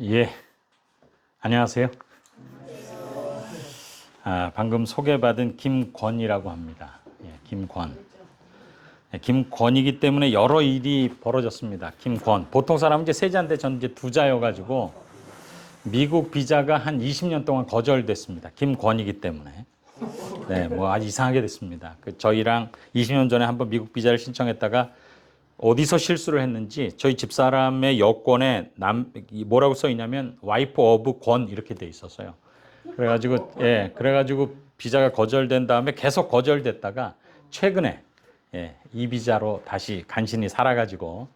예, 안녕하세요. 방금 소개받은 김권이라고 합니다. 예, 김권. 예, 김권이기 때문에 여러 일이 벌어졌습니다. 김권. 보통 사람은 이제 세 자인데 저는 이제 두 자여가지고 미국 비자가 한 20년 동안 거절됐습니다. 김권이기 때문에. 네, 뭐 아주 이상하게 됐습니다. 저희랑 20년 전에 한번 미국 비자를 신청했다가 어디서 실수를 했는지 저희 집사람의 여권에 뭐라고 써 있냐면 와이프 오브 권 이렇게 돼 있었어요. 그래가지고 비자가 거절된 다음에 계속 거절됐다가 최근에 이 비자로 다시 간신히 살아가지고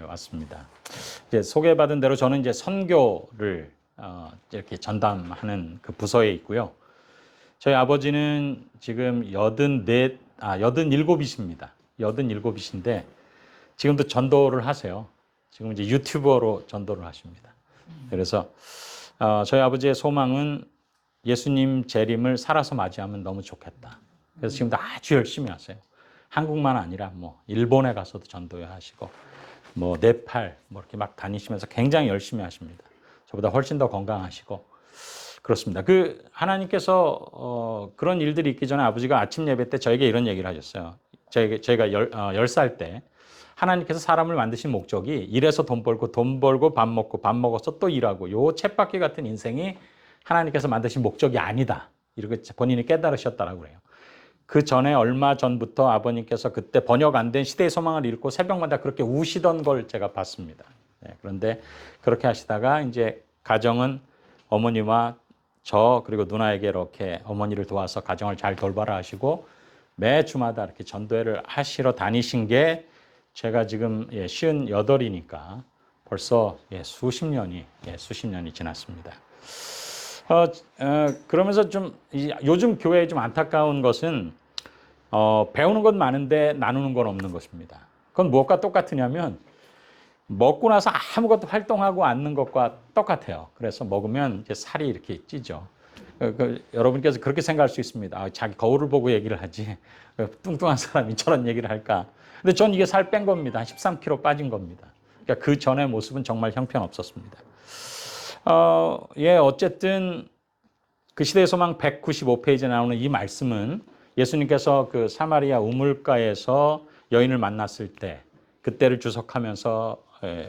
왔습니다. 이제 소개받은 대로 저는 이제 선교를 이렇게 전담하는 그 부서에 있고요. 저희 아버지는 지금 87이십니다. 87이신데 지금도 전도를 하세요. 지금 이제 유튜버로 전도를 하십니다. 그래서 저희 아버지의 소망은 예수님 재림을 살아서 맞이하면 너무 좋겠다. 그래서 지금도 아주 열심히 하세요. 한국만 아니라 뭐 일본에 가서도 전도하시고 뭐 네팔 뭐 이렇게 막 다니시면서 굉장히 열심히 하십니다. 저보다 훨씬 더 건강하시고 그렇습니다. 하나님께서 그런 일들이 있기 전에 아버지가 아침 예배 때 저에게 이런 얘기를 하셨어요. 저희가 10살 때 하나님께서 사람을 만드신 목적이 일해서 돈 벌고 밥 먹고 밥 먹어서 또 일하고 요 쳇바퀴 같은 인생이 하나님께서 만드신 목적이 아니다. 이렇게 본인이 깨달으셨다라고 그래요. 그 전에 얼마 전부터 아버님께서 그때 번역 안 된 시대의 소망을 읽고 새벽마다 그렇게 우시던 걸 제가 봤습니다. 그런데 그렇게 하시다가 이제 가정은 어머니와 저 그리고 누나에게 이렇게 어머니를 도와서 가정을 잘 돌봐라 하시고 매 주마다 이렇게 전도회를 하시러 다니신 게 제가 지금 58이니까 벌써 수십 년이 지났습니다. 그러면서 좀 요즘 교회에 좀 안타까운 것은 배우는 건 많은데 나누는 건 없는 것입니다. 그건 무엇과 똑같으냐면 먹고 나서 아무것도 활동하고 않는 것과 똑같아요. 그래서 먹으면 이제 살이 이렇게 찌죠. 여러분께서 그렇게 생각할 수 있습니다. 자기 거울을 보고 얘기를 하지 뚱뚱한 사람이 저런 얘기를 할까. 근데 전 이게 살 뺀 겁니다. 한 13kg 빠진 겁니다. 그러니까 그 전의 모습은 정말 형편없었습니다. 어쨌든 그 시대의 소망 195페이지에 나오는 이 말씀은 예수님께서 그 사마리아 우물가에서 여인을 만났을 때 그때를 주석하면서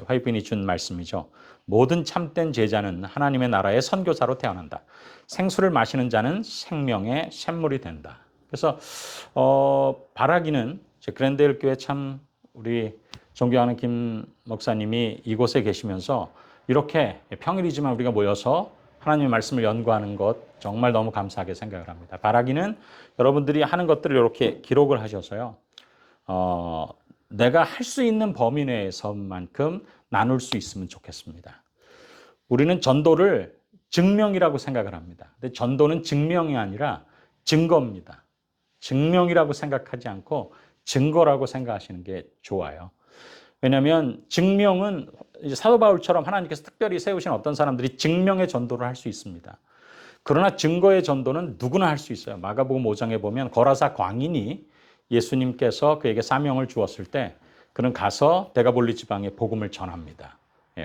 화이트빈이 준 말씀이죠. 모든 참된 제자는 하나님의 나라의 선교사로 태어난다. 생수를 마시는 자는 생명의 샘물이 된다. 그래서 바라기는 그랜데일 교회 참 우리 존경하는 김 목사님이 이곳에 계시면서 이렇게 평일이지만 우리가 모여서 하나님의 말씀을 연구하는 것 정말 너무 감사하게 생각을 합니다. 바라기는 여러분들이 하는 것들을 이렇게 기록을 하셔서요. 내가 할 수 있는 범위 내에서만큼 나눌 수 있으면 좋겠습니다. 우리는 전도를 증명이라고 생각을 합니다. 근데 전도는 증명이 아니라 증거입니다. 증명이라고 생각하지 않고 증거라고 생각하시는 게 좋아요. 왜냐하면 증명은 사도 바울처럼 하나님께서 특별히 세우신 어떤 사람들이 증명의 전도를 할 수 있습니다. 그러나 증거의 전도는 누구나 할 수 있어요. 마가복음 5장에 보면 거라사 광인이 예수님께서 그에게 사명을 주었을 때 그는 가서 데가볼리 지방에 복음을 전합니다.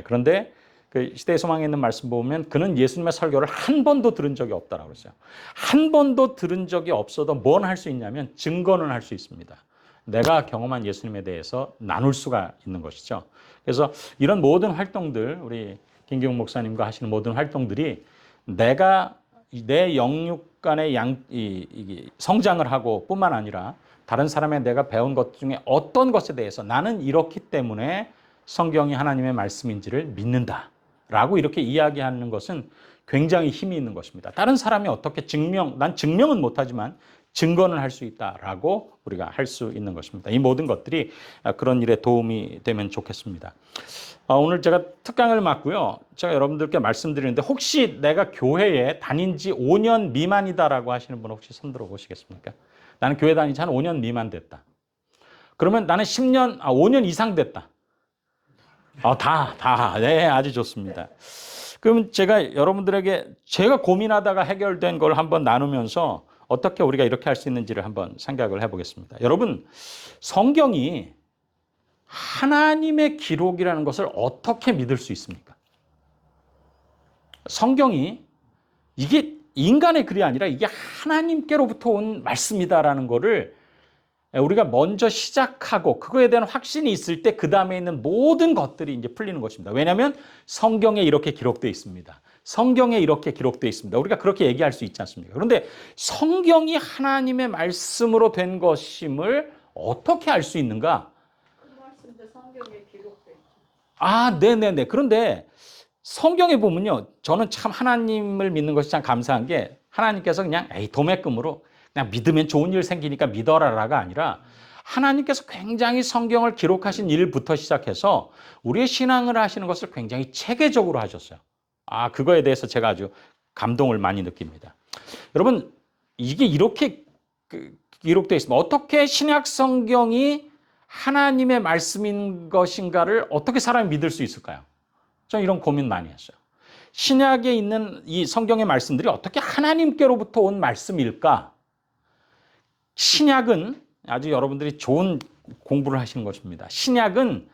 그런데 그 시대의 소망에 있는 말씀 보면 그는 예수님의 설교를 한 번도 들은 적이 없다라고 그랬어요. 한 번도 들은 적이 없어도 뭘 할 수 있냐면 증거는 할 수 있습니다. 내가 경험한 예수님에 대해서 나눌 수가 있는 것이죠. 그래서 이런 모든 활동들, 우리 김기웅 목사님과 하시는 모든 활동들이 내가 내 영육간의 성장을 하고 뿐만 아니라 다른 사람의 내가 배운 것 중에 어떤 것에 대해서 나는 이렇기 때문에 성경이 하나님의 말씀인지를 믿는다라고 이렇게 이야기하는 것은 굉장히 힘이 있는 것입니다. 다른 사람이 어떻게 난 증명은 못하지만 증거는 할 수 있다라고 우리가 할 수 있는 것입니다. 이 모든 것들이 그런 일에 도움이 되면 좋겠습니다. 오늘 제가 특강을 맡고요. 제가 여러분들께 말씀드리는데 혹시 내가 교회에 다닌 지 5년 미만이다라고 하시는 분 혹시 손 들어 보시겠습니까? 나는 교회 다닌 지 한 5년 미만 됐다. 그러면 나는 5년 이상 됐다. 네, 아주 좋습니다. 그럼 제가 여러분들에게 제가 고민하다가 해결된 걸 한번 나누면서 어떻게 우리가 이렇게 할 수 있는지를 한번 생각을 해보겠습니다. 여러분, 성경이 하나님의 기록이라는 것을 어떻게 믿을 수 있습니까? 성경이 이게 인간의 글이 아니라 이게 하나님께로부터 온 말씀이다라는 거를 우리가 먼저 시작하고 그거에 대한 확신이 있을 때 그 다음에 있는 모든 것들이 이제 풀리는 것입니다. 왜냐하면 성경에 이렇게 기록되어 있습니다. 성경에 이렇게 기록되어 있습니다. 우리가 그렇게 얘기할 수 있지 않습니까? 그런데 성경이 하나님의 말씀으로 된 것임을 어떻게 알 수 있는가? 그 말씀도 성경에 기록돼 있죠. 아, 네네네. 그런데 성경에 보면요. 저는 참 하나님을 믿는 것이 참 감사한 게 하나님께서 그냥 에이 도매금으로 그냥 믿으면 좋은 일 생기니까 믿어라라가 아니라 하나님께서 굉장히 성경을 기록하신 일부터 시작해서 우리의 신앙을 하시는 것을 굉장히 체계적으로 하셨어요. 아, 그거에 대해서 제가 아주 감동을 많이 느낍니다. 여러분, 이게 이렇게 기록되어 있습니다. 어떻게 신약 성경이 하나님의 말씀인 것인가를 어떻게 사람이 믿을 수 있을까요? 저는 이런 고민 많이 했어요. 신약에 있는 이 성경의 말씀들이 어떻게 하나님께로부터 온 말씀일까? 신약은 아주 여러분들이 좋은 공부를 하시는 것입니다. 신약은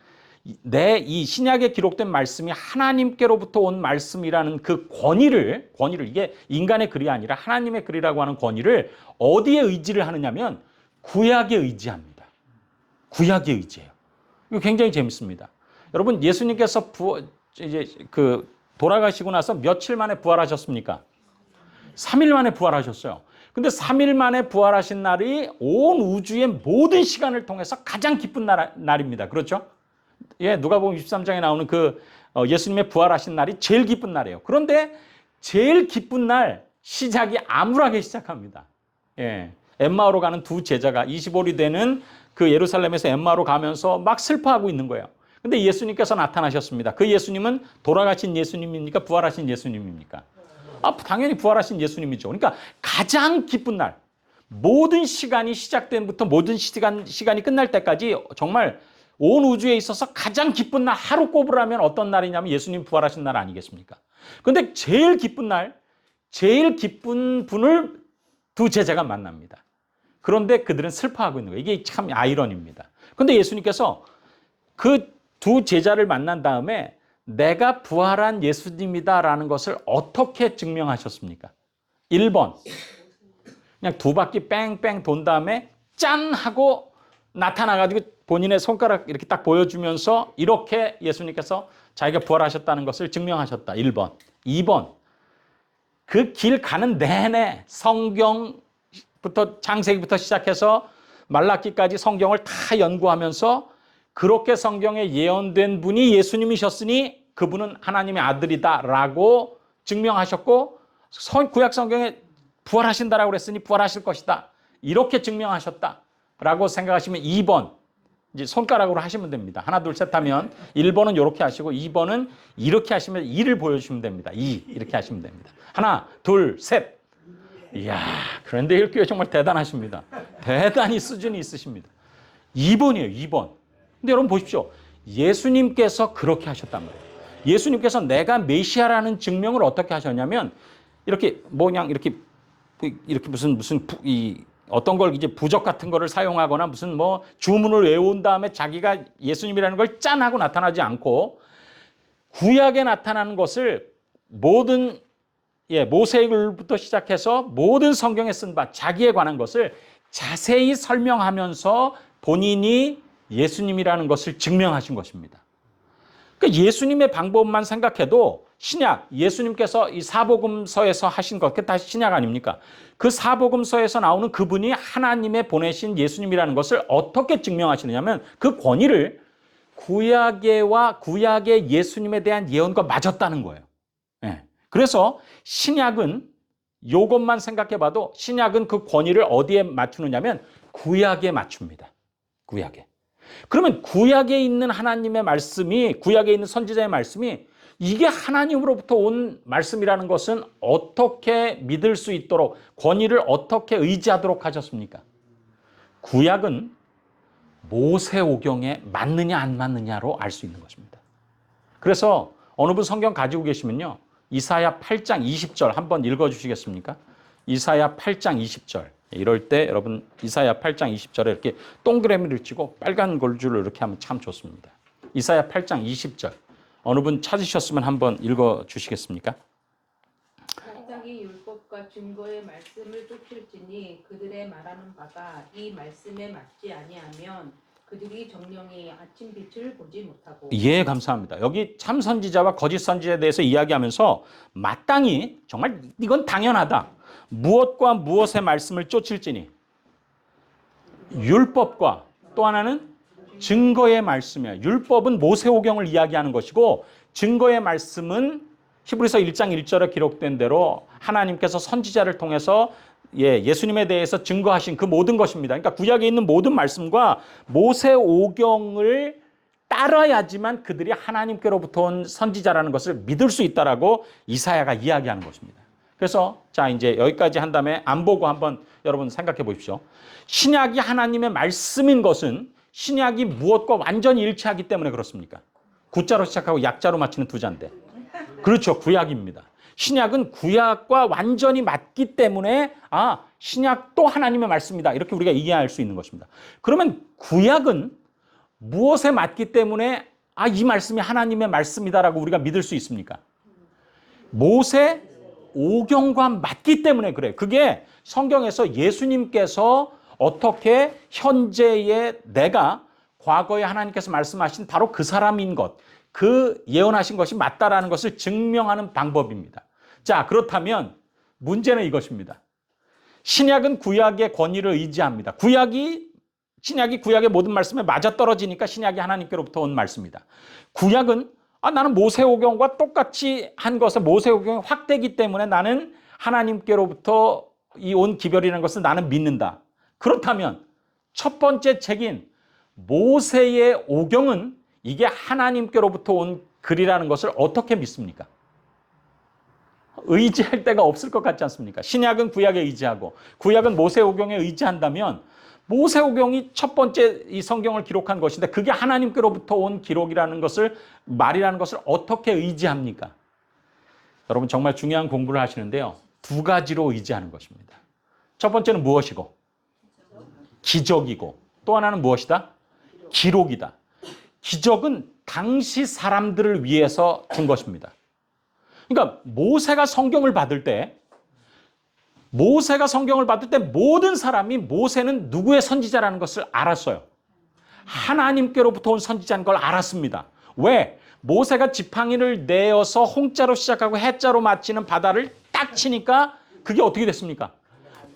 이 신약에 기록된 말씀이 하나님께로부터 온 말씀이라는 그 권위를 이게 인간의 글이 아니라 하나님의 글이라고 하는 권위를 어디에 의지를 하느냐면 구약에 의지합니다. 구약에 의지해요. 이거 굉장히 재밌습니다. 여러분, 예수님께서 돌아가시고 나서 며칠 만에 부활하셨습니까? 3일 만에 부활하셨어요. 근데 3일 만에 부활하신 날이 온 우주의 모든 시간을 통해서 가장 기쁜 날입니다. 그렇죠? 예, 누가복음 23장에 나오는 예수님의 부활하신 날이 제일 기쁜 날이에요. 그런데 제일 기쁜 날 시작이 암울하게 시작합니다. 예, 엠마오로 가는 두 제자가 25일이 되는 그 예루살렘에서 엠마오로 가면서 막 슬퍼하고 있는 거예요. 근데 예수님께서 나타나셨습니다. 그 예수님은 돌아가신 예수님입니까? 부활하신 예수님입니까? 아, 당연히 부활하신 예수님이죠. 그러니까 가장 기쁜 날, 모든 시간이 시작된부터 모든 시간이 끝날 때까지 정말 온 우주에 있어서 가장 기쁜 날 하루 꼽으라면 어떤 날이냐면 예수님 부활하신 날 아니겠습니까? 그런데 제일 기쁜 날, 제일 기쁜 분을 두 제자가 만납니다. 그런데 그들은 슬퍼하고 있는 거예요. 이게 참 아이러니입니다. 그런데 예수님께서 그 두 제자를 만난 다음에 내가 부활한 예수님이다라는 것을 어떻게 증명하셨습니까? 1번, 그냥 두 바퀴 뺑뺑 돈 다음에 짠 하고 나타나가지고 본인의 손가락 이렇게 딱 보여주면서 이렇게 예수님께서 자기가 부활하셨다는 것을 증명하셨다. 1번. 2번, 그 길 가는 내내 성경부터 창세기부터 시작해서 말라기까지 성경을 다 연구하면서 그렇게 성경에 예언된 분이 예수님이셨으니 그분은 하나님의 아들이다라고 증명하셨고 구약 성경에 부활하신다라고 그랬으니 부활하실 것이다. 이렇게 증명하셨다라고 생각하시면 2번 이제 손가락으로 하시면 됩니다. 하나 둘 셋 하면 1번은 이렇게 하시고 2번은 이렇게 하시면 2를 보여주시면 됩니다. 2 이렇게 하시면 됩니다. 하나 둘 셋. 이야, 그런데 일교회 정말 대단하십니다. 대단히 수준이 있으십니다. 2번이에요. 2번. 근데 여러분 보십시오. 예수님께서 그렇게 하셨단 말이에요. 예수님께서 내가 메시아라는 증명을 어떻게 하셨냐면 이렇게 그냥 이렇게 무슨 어떤 걸 이제 부적 같은 거를 사용하거나 무슨 주문을 외운 다음에 자기가 예수님이라는 걸 짠 하고 나타나지 않고 구약에 나타나는 것을 모든 모세의 글부터 시작해서 모든 성경에 쓴 바 자기에 관한 것을 자세히 설명하면서 본인이 예수님이라는 것을 증명하신 것입니다. 그러니까 예수님의 방법만 생각해도 신약, 예수님께서 이 사복음서에서 하신 것, 그게 다 신약 아닙니까? 그 사복음서에서 나오는 그분이 하나님의 보내신 예수님이라는 것을 어떻게 증명하시느냐면 그 권위를 구약의 예수님에 대한 예언과 맞았다는 거예요. 예. 그래서 신약은 이것만 생각해봐도 신약은 그 권위를 어디에 맞추느냐면 구약에 맞춥니다. 구약에. 그러면 구약에 있는 하나님의 말씀이 구약에 있는 선지자의 말씀이 이게 하나님으로부터 온 말씀이라는 것은 어떻게 믿을 수 있도록 권위를 어떻게 의지하도록 하셨습니까? 구약은 모세오경에 맞느냐 안 맞느냐로 알 수 있는 것입니다. 그래서 어느 분 성경 가지고 계시면요. 이사야 8장 20절 한번 읽어주시겠습니까? 이사야 8장 20절. 이럴 때 여러분 이사야 8장 20절에 이렇게 동그라미를 치고 빨간 걸줄을 이렇게 하면 참 좋습니다. 이사야 8장 20절. 어느 분 찾으셨으면 한번 읽어주시겠습니까? 율법과 증거의 말씀을 쫓을지니 그들의 말하는 바가 이 말씀에 맞지 아니하면 그들이 정령이 아침 빛을 보지 못하고. 예, 감사합니다. 여기 참 선지자와 거짓 선지자에 대해서 이야기하면서 마땅히 정말 이건 당연하다. 무엇과 무엇의 말씀을 쫓을지니 율법과 또 하나는 증거의 말씀이야. 율법은 모세오경을 이야기하는 것이고 증거의 말씀은 히브리서 1장 1절에 기록된 대로 하나님께서 선지자를 통해서 예수님에 대해서 증거하신 그 모든 것입니다. 그러니까 구약에 있는 모든 말씀과 모세오경을 따라야지만 그들이 하나님께로부터 온 선지자라는 것을 믿을 수 있다라고 이사야가 이야기하는 것입니다. 그래서 자 이제 여기까지 한 다음에 안 보고 한번 여러분 생각해 보십시오. 신약이 하나님의 말씀인 것은 신약이 무엇과 완전히 일치하기 때문에 그렇습니까? 구자로 시작하고 약자로 마치는 두 자인데. 그렇죠. 구약입니다. 신약은 구약과 완전히 맞기 때문에 신약도 하나님의 말씀이다. 이렇게 우리가 이해할 수 있는 것입니다. 그러면 구약은 무엇에 맞기 때문에 이 말씀이 하나님의 말씀이다라고 우리가 믿을 수 있습니까? 모세 오경과 맞기 때문에 그래요. 그게 성경에서 예수님께서 어떻게 현재의 내가 과거에 하나님께서 말씀하신 바로 그 사람인 것, 그 예언하신 것이 맞다라는 것을 증명하는 방법입니다. 자, 그렇다면 문제는 이것입니다. 신약은 구약의 권위를 의지합니다. 신약이 구약의 모든 말씀에 맞아떨어지니까 신약이 하나님께로부터 온 말씀이다. 구약은 나는 모세오경과 똑같이 한 것은 모세오경이 확대기 때문에 나는 하나님께로부터 온 기별이라는 것을 나는 믿는다. 그렇다면 첫 번째 책인 모세의 오경은 이게 하나님께로부터 온 글이라는 것을 어떻게 믿습니까? 의지할 데가 없을 것 같지 않습니까? 신약은 구약에 의지하고 구약은 모세오경에 의지한다면 모세오경이 첫 번째 이 성경을 기록한 것인데 그게 하나님께로부터 온 기록이라는 것을 말이라는 것을 어떻게 의지합니까? 여러분 정말 중요한 공부를 하시는데요. 두 가지로 의지하는 것입니다. 첫 번째는 무엇이고? 기적이고 또 하나는 무엇이다? 기록이다. 기적은 당시 사람들을 위해서 준 것입니다. 그러니까 모세가 성경을 받을 때 모든 사람이 모세는 누구의 선지자라는 것을 알았어요. 하나님께로부터 온 선지자인 걸 알았습니다. 왜? 모세가 지팡이를 내어서 홍자로 시작하고 해자로 마치는 바다를 딱 치니까 그게 어떻게 됐습니까?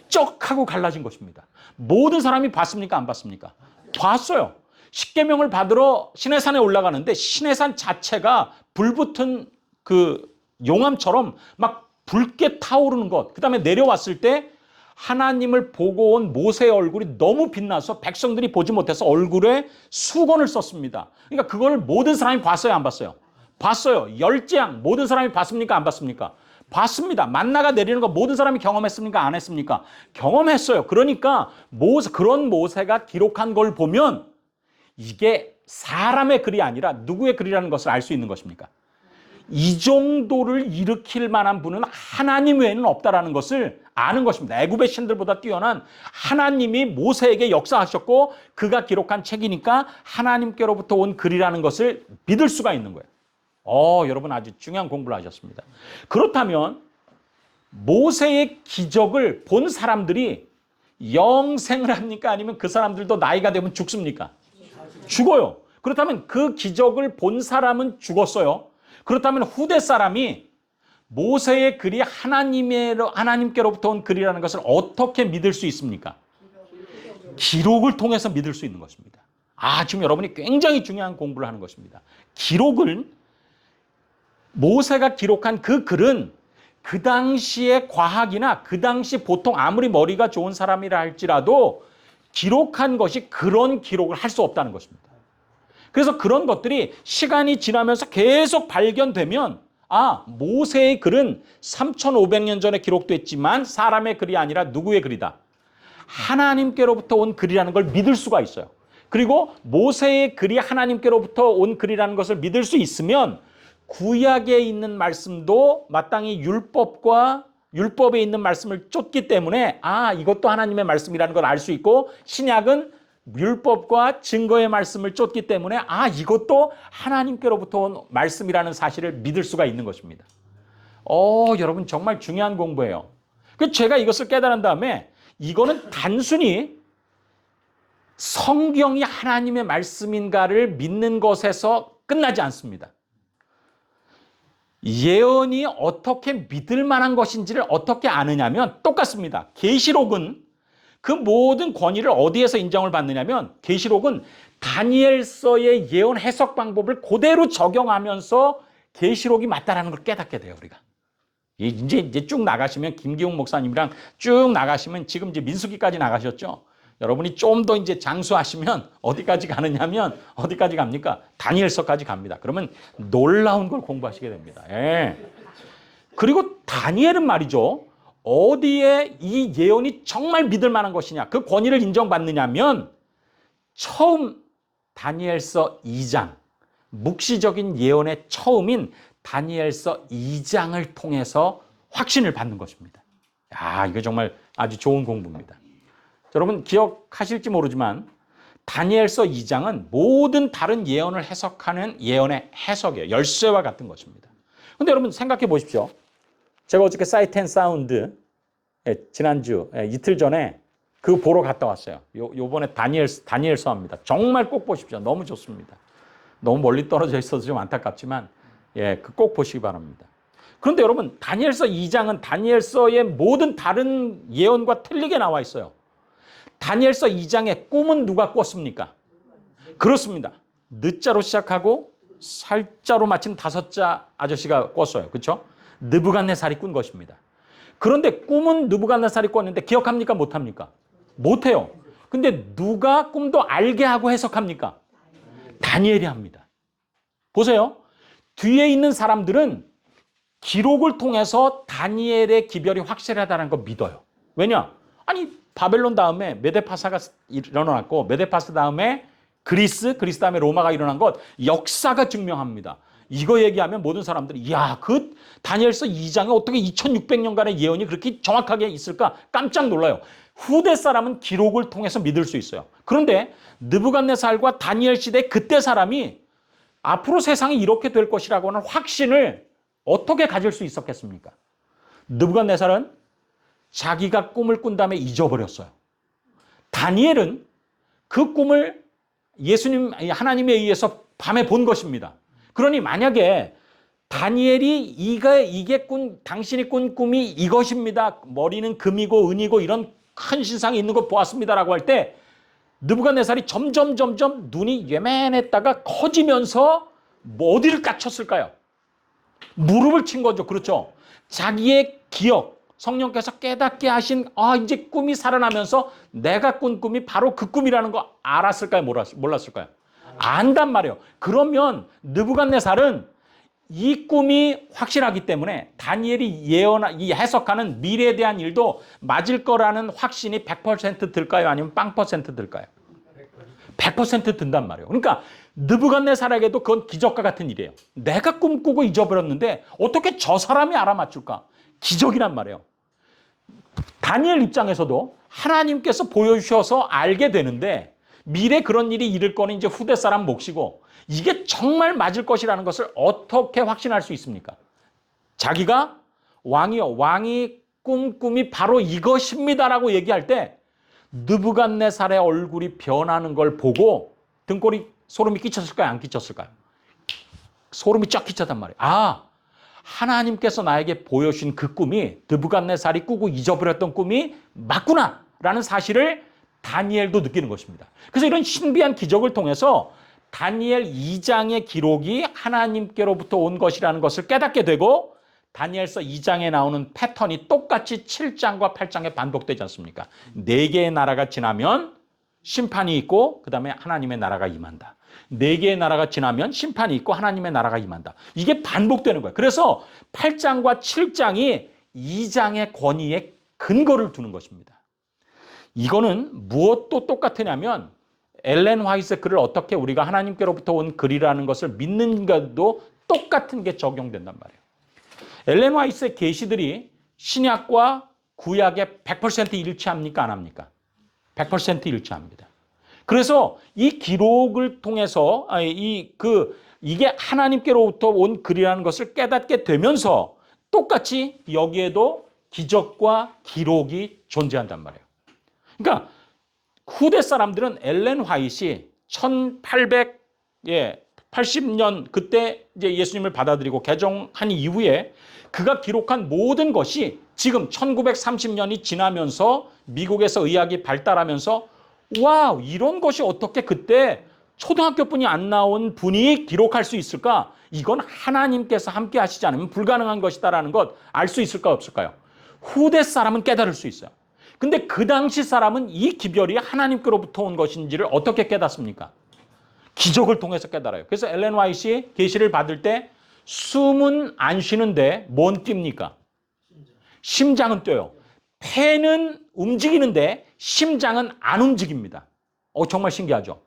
쩍 하고 갈라진 것입니다. 모든 사람이 봤습니까? 안 봤습니까? 봤어요. 십계명을 받으러 시내산에 올라가는데 시내산 자체가 불붙은 그 용암처럼 막 붉게 타오르는 것. 그 다음에 내려왔을 때 하나님을 보고 온 모세의 얼굴이 너무 빛나서 백성들이 보지 못해서 얼굴에 수건을 썼습니다. 그러니까 그걸 모든 사람이 봤어요? 안 봤어요? 봤어요. 열재앙 모든 사람이 봤습니까? 안 봤습니까? 봤습니다. 만나가 내리는 거 모든 사람이 경험했습니까? 안 했습니까? 경험했어요. 그러니까 그런 모세가 기록한 걸 보면 이게 사람의 글이 아니라 누구의 글이라는 것을 알 수 있는 것입니까? 이 정도를 일으킬 만한 분은 하나님 외에는 없다라는 것을 아는 것입니다. 애굽의 신들보다 뛰어난 하나님이 모세에게 역사하셨고 그가 기록한 책이니까 하나님께로부터 온 글이라는 것을 믿을 수가 있는 거예요. 여러분 아주 중요한 공부를 하셨습니다. 그렇다면 모세의 기적을 본 사람들이 영생을 합니까? 아니면 그 사람들도 나이가 되면 죽습니까? 죽어요. 그렇다면 그 기적을 본 사람은 죽었어요. 그렇다면 후대 사람이 모세의 글이 하나님께로부터 온 글이라는 것을 어떻게 믿을 수 있습니까? 기록을 통해서 믿을 수 있는 것입니다. 지금 여러분이 굉장히 중요한 공부를 하는 것입니다. 기록은 모세가 기록한 그 글은 그 당시의 과학이나 그 당시 보통 아무리 머리가 좋은 사람이라 할지라도 기록한 것이 그런 기록을 할 수 없다는 것입니다. 그래서 그런 것들이 시간이 지나면서 계속 발견되면 모세의 글은 3,500년 전에 기록됐지만 사람의 글이 아니라 누구의 글이다? 하나님께로부터 온 글이라는 걸 믿을 수가 있어요. 그리고 모세의 글이 하나님께로부터 온 글이라는 것을 믿을 수 있으면 구약에 있는 말씀도 마땅히 율법에 있는 말씀을 쫓기 때문에 이것도 하나님의 말씀이라는 걸 알 수 있고 신약은 율법과 증거의 말씀을 쫓기 때문에 이것도 하나님께로부터 온 말씀이라는 사실을 믿을 수가 있는 것입니다. 여러분 정말 중요한 공부예요. 그 제가 이것을 깨달은 다음에 이거는 단순히 성경이 하나님의 말씀인가를 믿는 것에서 끝나지 않습니다. 예언이 어떻게 믿을 만한 것인지를 어떻게 아느냐면 똑같습니다. 계시록은 그 모든 권위를 어디에서 인정을 받느냐면 계시록은 다니엘서의 예언 해석 방법을 그대로 적용하면서 계시록이 맞다라는 걸 깨닫게 돼요, 우리가. 이제 쭉 나가시면 김기웅 목사님이랑 쭉 나가시면 지금 이제 민수기까지 나가셨죠. 여러분이 좀 더 이제 장수하시면 어디까지 가느냐면 어디까지 갑니까? 다니엘서까지 갑니다. 그러면 놀라운 걸 공부하시게 됩니다. 예. 그리고 다니엘은 말이죠. 어디에 이 예언이 정말 믿을 만한 것이냐, 그 권위를 인정받느냐면 처음 다니엘서 2장, 묵시적인 예언의 처음인 다니엘서 2장을 통해서 확신을 받는 것입니다. 야, 이거 정말 아주 좋은 공부입니다. 여러분 기억하실지 모르지만 다니엘서 2장은 모든 다른 예언을 해석하는 예언의 해석이에요. 열쇠와 같은 것입니다. 그런데 여러분 생각해 보십시오. 제가 어저께 사이트 앤 사운드 지난주 이틀 전에 그거 보러 갔다 왔어요. 요번에 다니엘서입니다. 정말 꼭 보십시오. 너무 좋습니다. 너무 멀리 떨어져 있어서 좀 안타깝지만 그 꼭 보시기 바랍니다. 그런데 여러분 다니엘서 2장은 다니엘서의 모든 다른 예언과 틀리게 나와 있어요. 다니엘서 2장의 꿈은 누가 꿨습니까? 그렇습니다. 늦자로 시작하고 살자로 마친 5자 아저씨가 꿨어요. 그렇죠? 느부갓네살이 꾼 것입니다. 그런데 꿈은 느부갓네살이 꿨는데 기억합니까? 못합니까? 못해요. 근데 누가 꿈도 알게 하고 해석합니까? 다니엘이 합니다. 보세요. 뒤에 있는 사람들은 기록을 통해서 다니엘의 기별이 확실하다는 거 믿어요. 왜냐? 아니 바벨론 다음에 메데파사가 일어났고 메데파사 다음에 그리스 다음에 로마가 일어난 것 역사가 증명합니다. 이거 얘기하면 모든 사람들이 야, 그 다니엘서 2장에 어떻게 2600년간의 예언이 그렇게 정확하게 있을까? 깜짝 놀라요. 후대 사람은 기록을 통해서 믿을 수 있어요. 그런데 느부갓네살과 다니엘 시대 그때 사람이 앞으로 세상이 이렇게 될 것이라고 하는 확신을 어떻게 가질 수 있었겠습니까? 느부갓네살은 자기가 꿈을 꾼 다음에 잊어버렸어요. 다니엘은 그 꿈을 하나님에 의해서 밤에 본 것입니다. 그러니 만약에 다니엘이 당신이 꾼 꿈이 이것입니다. 머리는 금이고 은이고 이런 큰 신상이 있는 거 보았습니다라고 할 때 느부갓네살이 점점 눈이 예맨했다가 커지면서 어디를 깍쳤을까요? 무릎을 친 거죠. 그렇죠? 자기의 기억, 성령께서 깨닫게 하신 이제 꿈이 살아나면서 내가 꾼 꿈이 바로 그 꿈이라는 거 알았을까요? 몰랐을까요? 안단 말이에요. 그러면 느부갓네살은 이 꿈이 확실하기 때문에 다니엘이 해석하는 미래에 대한 일도 맞을 거라는 확신이 100% 들까요? 아니면 0% 들까요? 100% 든단 말이에요. 그러니까 느부갓네살에게도 그건 기적과 같은 일이에요. 내가 꿈꾸고 잊어버렸는데 어떻게 저 사람이 알아맞힐까? 기적이란 말이에요. 다니엘 입장에서도 하나님께서 보여주셔서 알게 되는데 미래 그런 일이 이를 거는 이제 후대 사람 몫이고 이게 정말 맞을 것이라는 것을 어떻게 확신할 수 있습니까? 자기가 왕이 꿈이 바로 이것입니다라고 얘기할 때 느부갓네살의 얼굴이 변하는 걸 보고 등골이 소름이 끼쳤을까요? 안 끼쳤을까요? 소름이 쫙 끼쳤단 말이에요. 하나님께서 나에게 보여주신 그 꿈이 느부갓네살이 꾸고 잊어버렸던 꿈이 맞구나라는 사실을 다니엘도 느끼는 것입니다. 그래서 이런 신비한 기적을 통해서 다니엘 2장의 기록이 하나님께로부터 온 것이라는 것을 깨닫게 되고 다니엘서 2장에 나오는 패턴이 똑같이 7장과 8장에 반복되지 않습니까? 4개의 나라가 지나면 심판이 있고 그 다음에 하나님의 나라가 임한다. 4개의 나라가 지나면 심판이 있고 하나님의 나라가 임한다. 이게 반복되는 거예요. 그래서 8장과 7장이 2장의 권위에 근거를 두는 것입니다. 이거는 무엇도 똑같으냐면 엘렌 화이트의 글을 어떻게 우리가 하나님께로부터 온 글이라는 것을 믿는가도 똑같은 게 적용된단 말이에요. 엘렌 화이트의 계시들이 신약과 구약에 100% 일치합니까? 안 합니까? 100% 일치합니다. 그래서 이 기록을 통해서 이게 하나님께로부터 온 글이라는 것을 깨닫게 되면서 똑같이 여기에도 기적과 기록이 존재한단 말이에요. 그러니까 후대 사람들은 엘렌 화이트이 1880년 그때 이제 예수님을 받아들이고 개종한 이후에 그가 기록한 모든 것이 지금 1930년이 지나면서 미국에서 의학이 발달하면서 와우, 이런 것이 어떻게 그때 초등학교뿐이 안 나온 분이 기록할 수 있을까? 이건 하나님께서 함께 하시지 않으면 불가능한 것이다라는 것 알 수 있을까 없을까요? 후대 사람은 깨달을 수 있어요. 근데 그 당시 사람은 이 기별이 하나님께로부터 온 것인지를 어떻게 깨닫습니까? 기적을 통해서 깨달아요. 그래서 엘렌 화이트이 계시를 받을 때 숨은 안 쉬는데 뭔 뜁니까? 심장은 뛰어요. 폐는 움직이는데 심장은 안 움직입니다. 정말 신기하죠?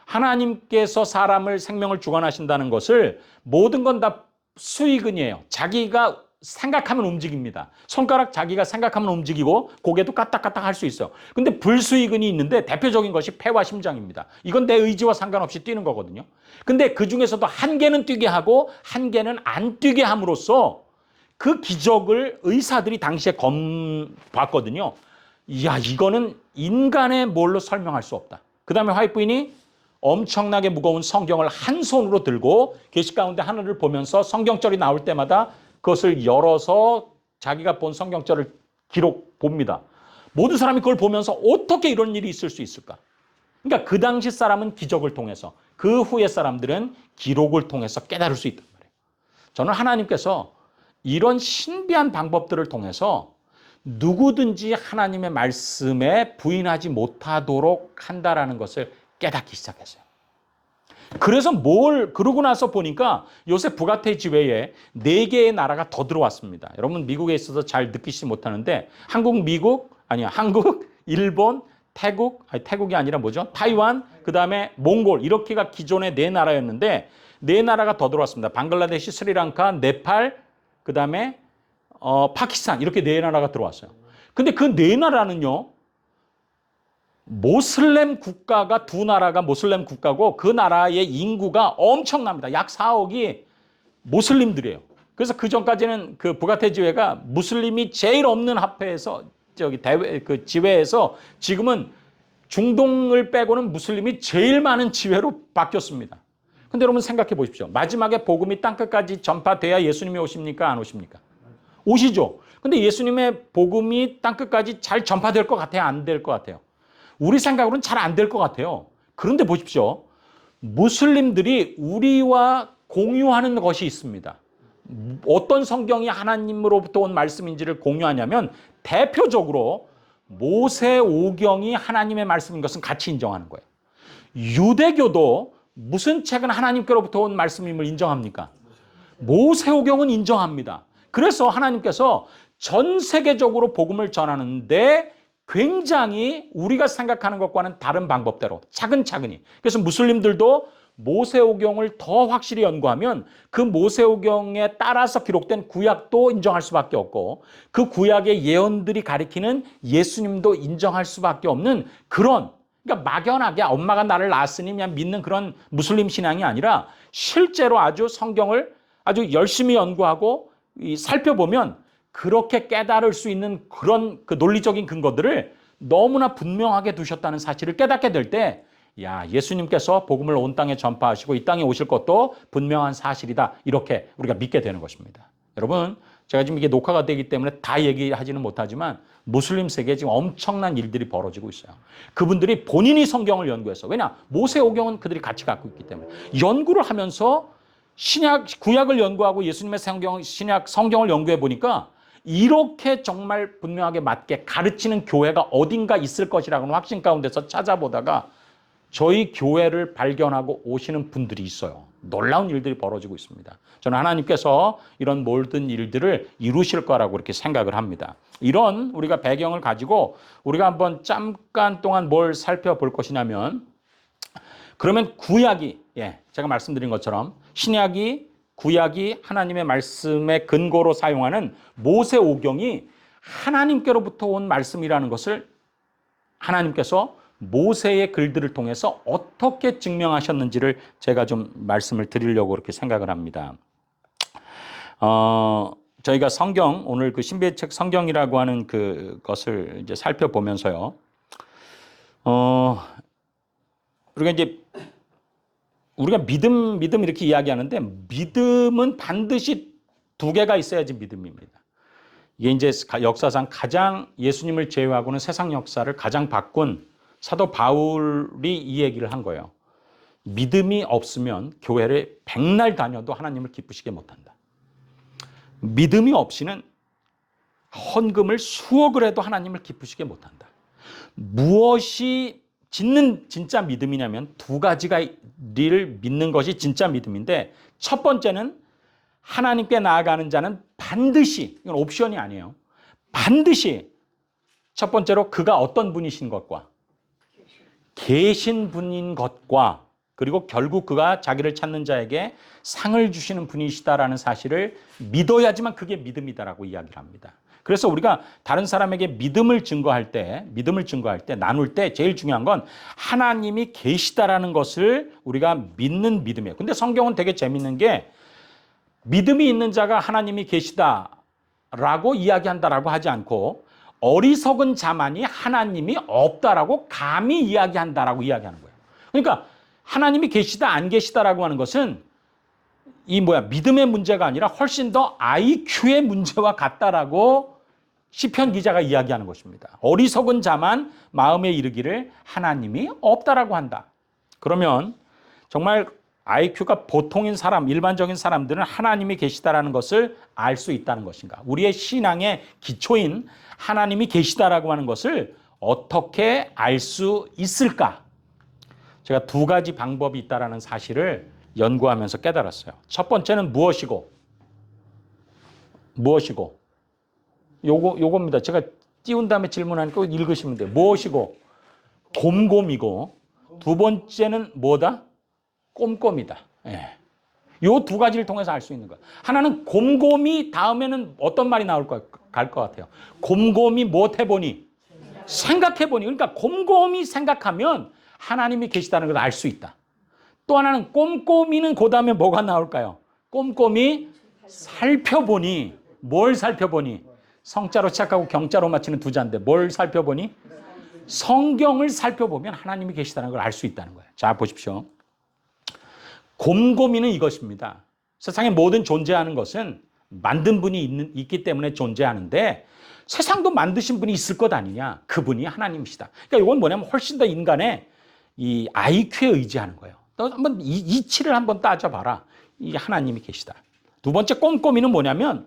하나님께서 사람을 생명을 주관하신다는 것을 모든 건 다 수의근이에요. 자기가 생각하면 움직입니다. 손가락 자기가 생각하면 움직이고 고개도 까딱까딱 할 수 있어요. 근데 불수의근이 있는데 대표적인 것이 폐와 심장입니다. 이건 내 의지와 상관없이 뛰는 거거든요. 근데 그 중에서도 한 개는 뛰게 하고 한 개는 안 뛰게 함으로써 그 기적을 의사들이 당시에 봤거든요. 이야, 이거는 인간의 뭘로 설명할 수 없다. 그 다음에 화이트 부인이 엄청나게 무거운 성경을 한 손으로 들고 계시 가운데 하늘을 보면서 성경절이 나올 때마다 그것을 열어서 자기가 본 성경절을 기록 봅니다. 모든 사람이 그걸 보면서 어떻게 이런 일이 있을 수 있을까? 그러니까 그 당시 사람은 기적을 통해서, 그 후의 사람들은 기록을 통해서 깨달을 수 있단 말이에요. 저는 하나님께서 이런 신비한 방법들을 통해서 누구든지 하나님의 말씀에 부인하지 못하도록 한다라는 것을 깨닫기 시작했어요. 그래서 그러고 나서 보니까 요새 북아테이 지회에 4개의 나라가 더 들어왔습니다. 여러분 미국에 있어서 잘 느끼지 못하는데 한국, 일본, 태국이 아니라 뭐죠? 타이완, 그 다음에 몽골 이렇게가 기존의 4나라였는데 4나라가 더 들어왔습니다. 방글라데시, 스리랑카, 네팔, 그 다음에 파키스탄 이렇게 4나라가 들어왔어요. 근데 그 4나라는요. 모슬렘 국가가 2나라가 모슬렘 국가고 그 나라의 인구가 엄청납니다. 약 4억이 모슬림들이에요. 그래서 그 전까지는 그 북아테이 지회가 무슬림이 제일 없는 합회에서 그 지회에서 지금은 중동을 빼고는 무슬림이 제일 많은 지회로 바뀌었습니다. 근데 여러분 생각해 보십시오. 마지막에 복음이 땅끝까지 전파돼야 예수님이 오십니까? 안 오십니까? 오시죠. 근데 예수님의 복음이 땅끝까지 잘 전파될 것 같아요? 안 될 것 같아요? 우리 생각으로는 잘 안 될 것 같아요. 그런데 보십시오. 무슬림들이 우리와 공유하는 것이 있습니다. 어떤 성경이 하나님으로부터 온 말씀인지를 공유하냐면 대표적으로 모세오경이 하나님의 말씀인 것은 같이 인정하는 거예요. 유대교도 무슨 책은 하나님께로부터 온 말씀임을 인정합니까? 모세오경은 인정합니다. 그래서 하나님께서 전 세계적으로 복음을 전하는데 굉장히 우리가 생각하는 것과는 다른 방법대로 차근차근히. 그래서 무슬림들도 모세오경을 더 확실히 연구하면 그 모세오경에 따라서 기록된 구약도 인정할 수밖에 없고 그 구약의 예언들이 가리키는 예수님도 인정할 수밖에 없는 그런, 그러니까 막연하게 엄마가 나를 낳았으니 그냥 믿는 그런 무슬림 신앙이 아니라 실제로 아주 성경을 아주 열심히 연구하고 살펴보면 그렇게 깨달을 수 있는 그런 그 논리적인 근거들을 너무나 분명하게 두셨다는 사실을 깨닫게 될 때, 야, 예수님께서 복음을 온 땅에 전파하시고 이 땅에 오실 것도 분명한 사실이다. 이렇게 우리가 믿게 되는 것입니다. 여러분, 제가 지금 이게 녹화가 되기 때문에 다 얘기하지는 못하지만 무슬림 세계에 지금 엄청난 일들이 벌어지고 있어요. 그분들이 본인이 성경을 연구해서, 왜냐? 모세오경은 그들이 같이 갖고 있기 때문에 연구를 하면서 구약을 연구하고 예수님의 성경을 연구해 보니까 이렇게 정말 분명하게 맞게 가르치는 교회가 어딘가 있을 것이라고는 확신 가운데서 찾아보다가 저희 교회를 발견하고 오시는 분들이 있어요. 놀라운 일들이 벌어지고 있습니다. 저는 하나님께서 이런 모든 일들을 이루실 거라고 이렇게 생각을 합니다. 이런 우리가 배경을 가지고 우리가 한번 잠깐 동안 뭘 살펴볼 것이냐면, 그러면 구약이, 제가 말씀드린 것처럼 구약이 하나님의 말씀의 근거로 사용하는 모세오경이 하나님께로부터 온 말씀이라는 것을 하나님께서 모세의 글들을 통해서 어떻게 증명하셨는지를 제가 좀 말씀을 드리려고 그렇게 생각을 합니다. 저희가 성경, 오늘 그 신비의 책 성경이라고 하는 그것을 이제 살펴보면서요. 우리가 믿음 이렇게 이야기하는데 믿음은 반드시 두 개가 있어야지 믿음입니다. 이게 이제 역사상 가장 예수님을 제외하고는 세상 역사를 가장 바꾼 사도 바울이 이 얘기를 한 거예요. 믿음이 없으면 교회를 백날 다녀도 하나님을 기쁘시게 못한다. 믿음이 없이는 헌금을 수억을 해도 하나님을 기쁘시게 못한다. 무엇이 진짜 믿음이냐면 두 가지를 믿는 것이 진짜 믿음인데, 첫 번째는 하나님께 나아가는 자는 반드시, 이건 옵션이 아니에요. 반드시 첫 번째로 그가 어떤 분이신 것과 계신 분인 것과, 그리고 결국 그가 자기를 찾는 자에게 상을 주시는 분이시다라는 사실을 믿어야지만 그게 믿음이다라고 이야기를 합니다. 그래서 우리가 다른 사람에게 믿음을 증거할 때, 나눌 때 제일 중요한 건 하나님이 계시다라는 것을 우리가 믿는 믿음이에요. 근데 성경은 되게 재밌는 게, 믿음이 있는 자가 하나님이 계시다라고 이야기한다라고 하지 않고, 어리석은 자만이 하나님이 없다라고 감히 이야기한다라고 이야기하는 거예요. 그러니까 하나님이 계시다 안 계시다라고 하는 것은 믿음의 문제가 아니라 훨씬 더 IQ의 문제와 같다라고 시편 기자가 이야기하는 것입니다. 어리석은 자만 마음에 이르기를 하나님이 없다라고 한다. 그러면 정말 IQ가 보통인 사람, 일반적인 사람들은 하나님이 계시다라는 것을 알 수 있다는 것인가? 우리의 신앙의 기초인 하나님이 계시다라고 하는 것을 어떻게 알 수 있을까? 제가 두 가지 방법이 있다라는 사실을 연구하면서 깨달았어요. 첫 번째는 무엇이고, 요겁니다. 제가 띄운 다음에 질문하니까 읽으시면 돼요. 무엇이고, 곰곰이고, 두 번째는 뭐다? 꼼꼼이다. 예. 요 두 가지를 통해서 알 수 있는 거예요. 하나는 곰곰이, 다음에는 어떤 말이 갈 것 같아요. 곰곰이 못 해보니, 생각해보니. 그러니까 곰곰이 생각하면 하나님이 계시다는 걸 알 수 있다. 또 하나는 꼼꼼히는 그 다음에 뭐가 나올까요? 꼼꼼히 살펴보니. 뭘 살펴보니? 성자로 시작하고 경자로 마치는 두 자인데 뭘 살펴보니? 성경을 살펴보면 하나님이 계시다는 걸 알 수 있다는 거예요. 자, 보십시오. 곰곰이는 이것입니다. 세상에 모든 존재하는 것은 만든 분이 있기 때문에 존재하는데, 세상도 만드신 분이 있을 것 아니냐? 그분이 하나님이시다. 그러니까 이건 뭐냐면 훨씬 더 인간의 이 IQ에 의지하는 거예요. 너 한번 이치를 한번 따져봐라. 이 하나님이 계시다. 두 번째 꼼꼼이는 뭐냐면,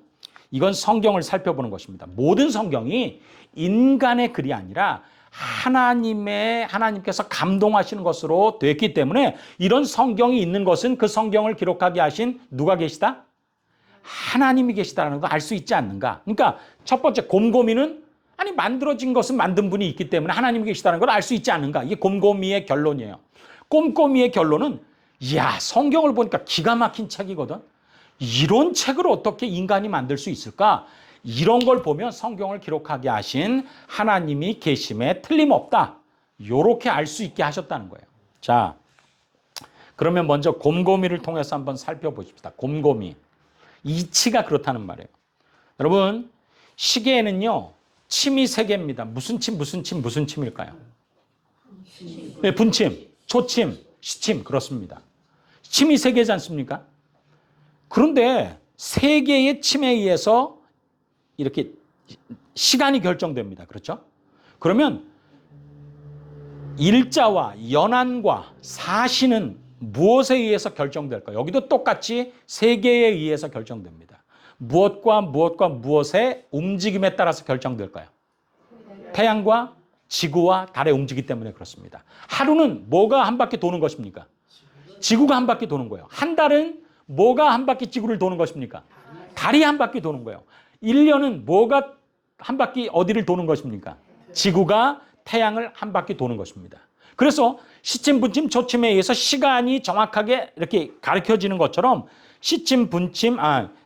이건 성경을 살펴보는 것입니다. 모든 성경이 인간의 글이 아니라 하나님께서 감동하시는 것으로 됐기 때문에, 이런 성경이 있는 것은 그 성경을 기록하게 하신 누가 계시다? 하나님이 계시다는 걸 알 수 있지 않는가? 그러니까 첫 번째 곰곰이는, 만들어진 것은 만든 분이 있기 때문에 하나님이 계시다는 걸 알 수 있지 않는가? 이게 곰곰이의 결론이에요. 꼼꼼이의 결론은, 이야, 성경을 보니까 기가 막힌 책이거든. 이런 책을 어떻게 인간이 만들 수 있을까? 이런 걸 보면 성경을 기록하게 하신 하나님이 계심에 틀림없다. 요렇게 알 수 있게 하셨다는 거예요. 자, 그러면 먼저 곰곰이를 통해서 한번 살펴보십시다. 곰곰이. 이치가 그렇다는 말이에요. 여러분, 시계에는요, 침이 세 개입니다. 무슨 침일까요? 네, 분침, 초침, 시침, 그렇습니다. 침이 세 개지 않습니까? 그런데 세 개의 침에 의해서 이렇게 시간이 결정됩니다. 그렇죠? 그러면 일자와 연한과 사시는 무엇에 의해서 결정될까요? 여기도 똑같이 세 개에 의해서 결정됩니다. 무엇과 무엇의 움직임에 따라서 결정될까요? 태양과 지구와 달의 움직임 때문에 그렇습니다. 하루는 뭐가 한 바퀴 도는 것입니까? 지구가 한 바퀴 도는 거예요. 한 달은 뭐가 한 바퀴 지구를 도는 것입니까? 달이 한 바퀴 도는 거예요. 1년은 뭐가 한 바퀴 어디를 도는 것입니까? 지구가 태양을 한 바퀴 도는 것입니다. 그래서 시침, 분침, 초침에 의해서 시간이 정확하게 이렇게 가르쳐지는 것처럼 시침, 분침,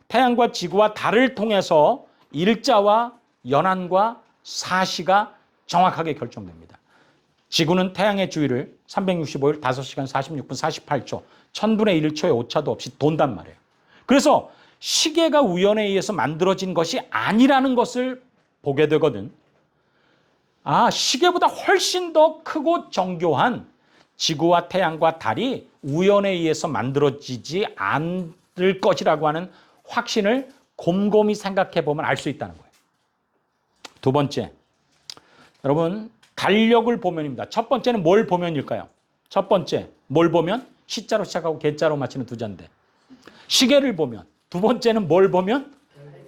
태양과 지구와 달을 통해서 일자와 연한과 사시가 정확하게 결정됩니다. 지구는 태양의 주위를 365일 5시간 46분 48초 1000분의 1초의 오차도 없이 돈단 말이에요. 그래서 시계가 우연에 의해서 만들어진 것이 아니라는 것을 보게 되거든. 아, 시계보다 훨씬 더 크고 정교한 지구와 태양과 달이 우연에 의해서 만들어지지 않을 것이라고 하는 확신을 곰곰이 생각해 보면 알 수 있다는 거예요. 두 번째, 여러분 달력을 보면입니다. 첫 번째는 뭘 보면일까요? 첫 번째, 뭘 보면? 시자로 시작하고 개자로 마치는 두 자인데. 시계를 보면. 두 번째는 뭘 보면?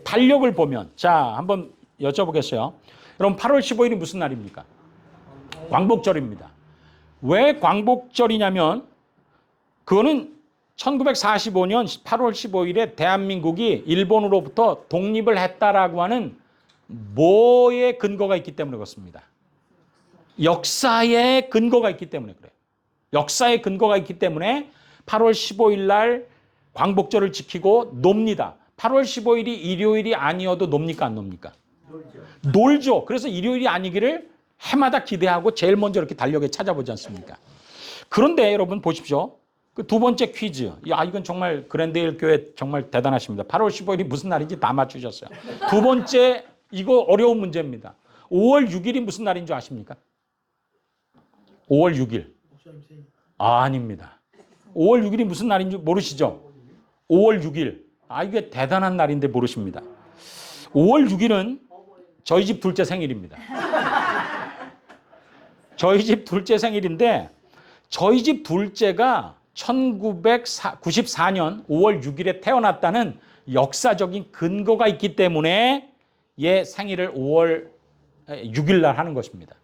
달력을 보면. 자, 한번 여쭤보겠어요. 여러분 8월 15일이 무슨 날입니까? 광복절입니다. 왜 광복절이냐면 그거는 1945년 8월 15일에 대한민국이 일본으로부터 독립을 했다라고 하는 뭐에 근거가 있기 때문에 그렇습니다. 역사에 근거가 있기 때문에 그래요. 역사에 근거가 있기 때문에 8월 15일 날 광복절을 지키고 놉니다. 8월 15일이 일요일이 아니어도 놉니까 안 놉니까? 놀죠. 그래서 일요일이 아니기를 해마다 기대하고 제일 먼저 이렇게 달력에 찾아보지 않습니까? 그런데 여러분 보십시오. 그 두 번째 퀴즈. 야, 이건 정말 그랜드힐 교회 정말 대단하십니다. 8월 15일이 무슨 날인지 다 맞추셨어요. 두 번째, 이거 어려운 문제입니다. 5월 6일이 무슨 날인 줄 아십니까? 5월 6일. 아, 아닙니다. 5월 6일이 무슨 날인지 모르시죠? 5월 6일. 아, 이게 대단한 날인데 모르십니다. 5월 6일은 저희 집 둘째 생일입니다. 저희 집 둘째 생일인데 저희 집 둘째가 1994년 5월 6일에 태어났다는 역사적인 근거가 있기 때문에 얘 생일을 5월 6일 날 하는 것입니다.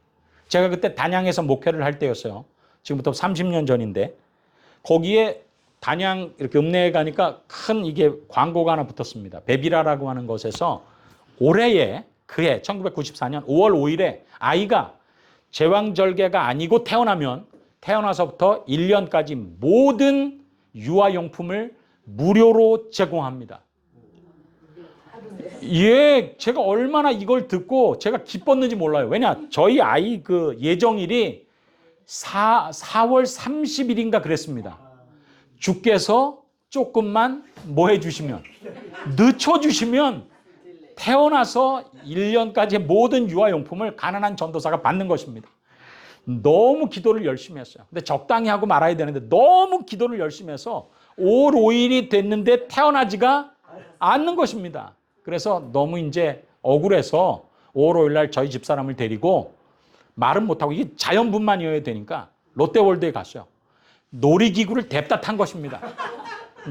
제가 그때 단양에서 목회를 할 때였어요. 지금부터 30년 전인데 거기에 단양 이렇게 읍내에 가니까 큰 이게 광고가 하나 붙었습니다. 베비라라고 하는 곳에서 올해에 그해 1994년 5월 5일에 아이가 제왕절개가 아니고 태어나면 태어나서부터 1년까지 모든 유아용품을 무료로 제공합니다. 예, 제가 얼마나 이걸 듣고 제가 기뻤는지 몰라요. 왜냐, 저희 아이 그 예정일이 4월 30일인가 그랬습니다. 주께서 조금만 뭐 해주시면, 늦춰주시면 태어나서 1년까지의 모든 유아용품을 가난한 전도사가 받는 것입니다. 너무 기도를 열심히 했어요. 근데 적당히 하고 말아야 되는데 너무 기도를 열심히 해서 5월 5일이 됐는데 태어나지가 않는 것입니다. 그래서 너무 이제 억울해서 5월 5일 날 저희 집사람을 데리고 말은 못하고 이게 자연분만이어야 되니까 롯데월드에 갔어요. 놀이기구를 냅다 탄 것입니다.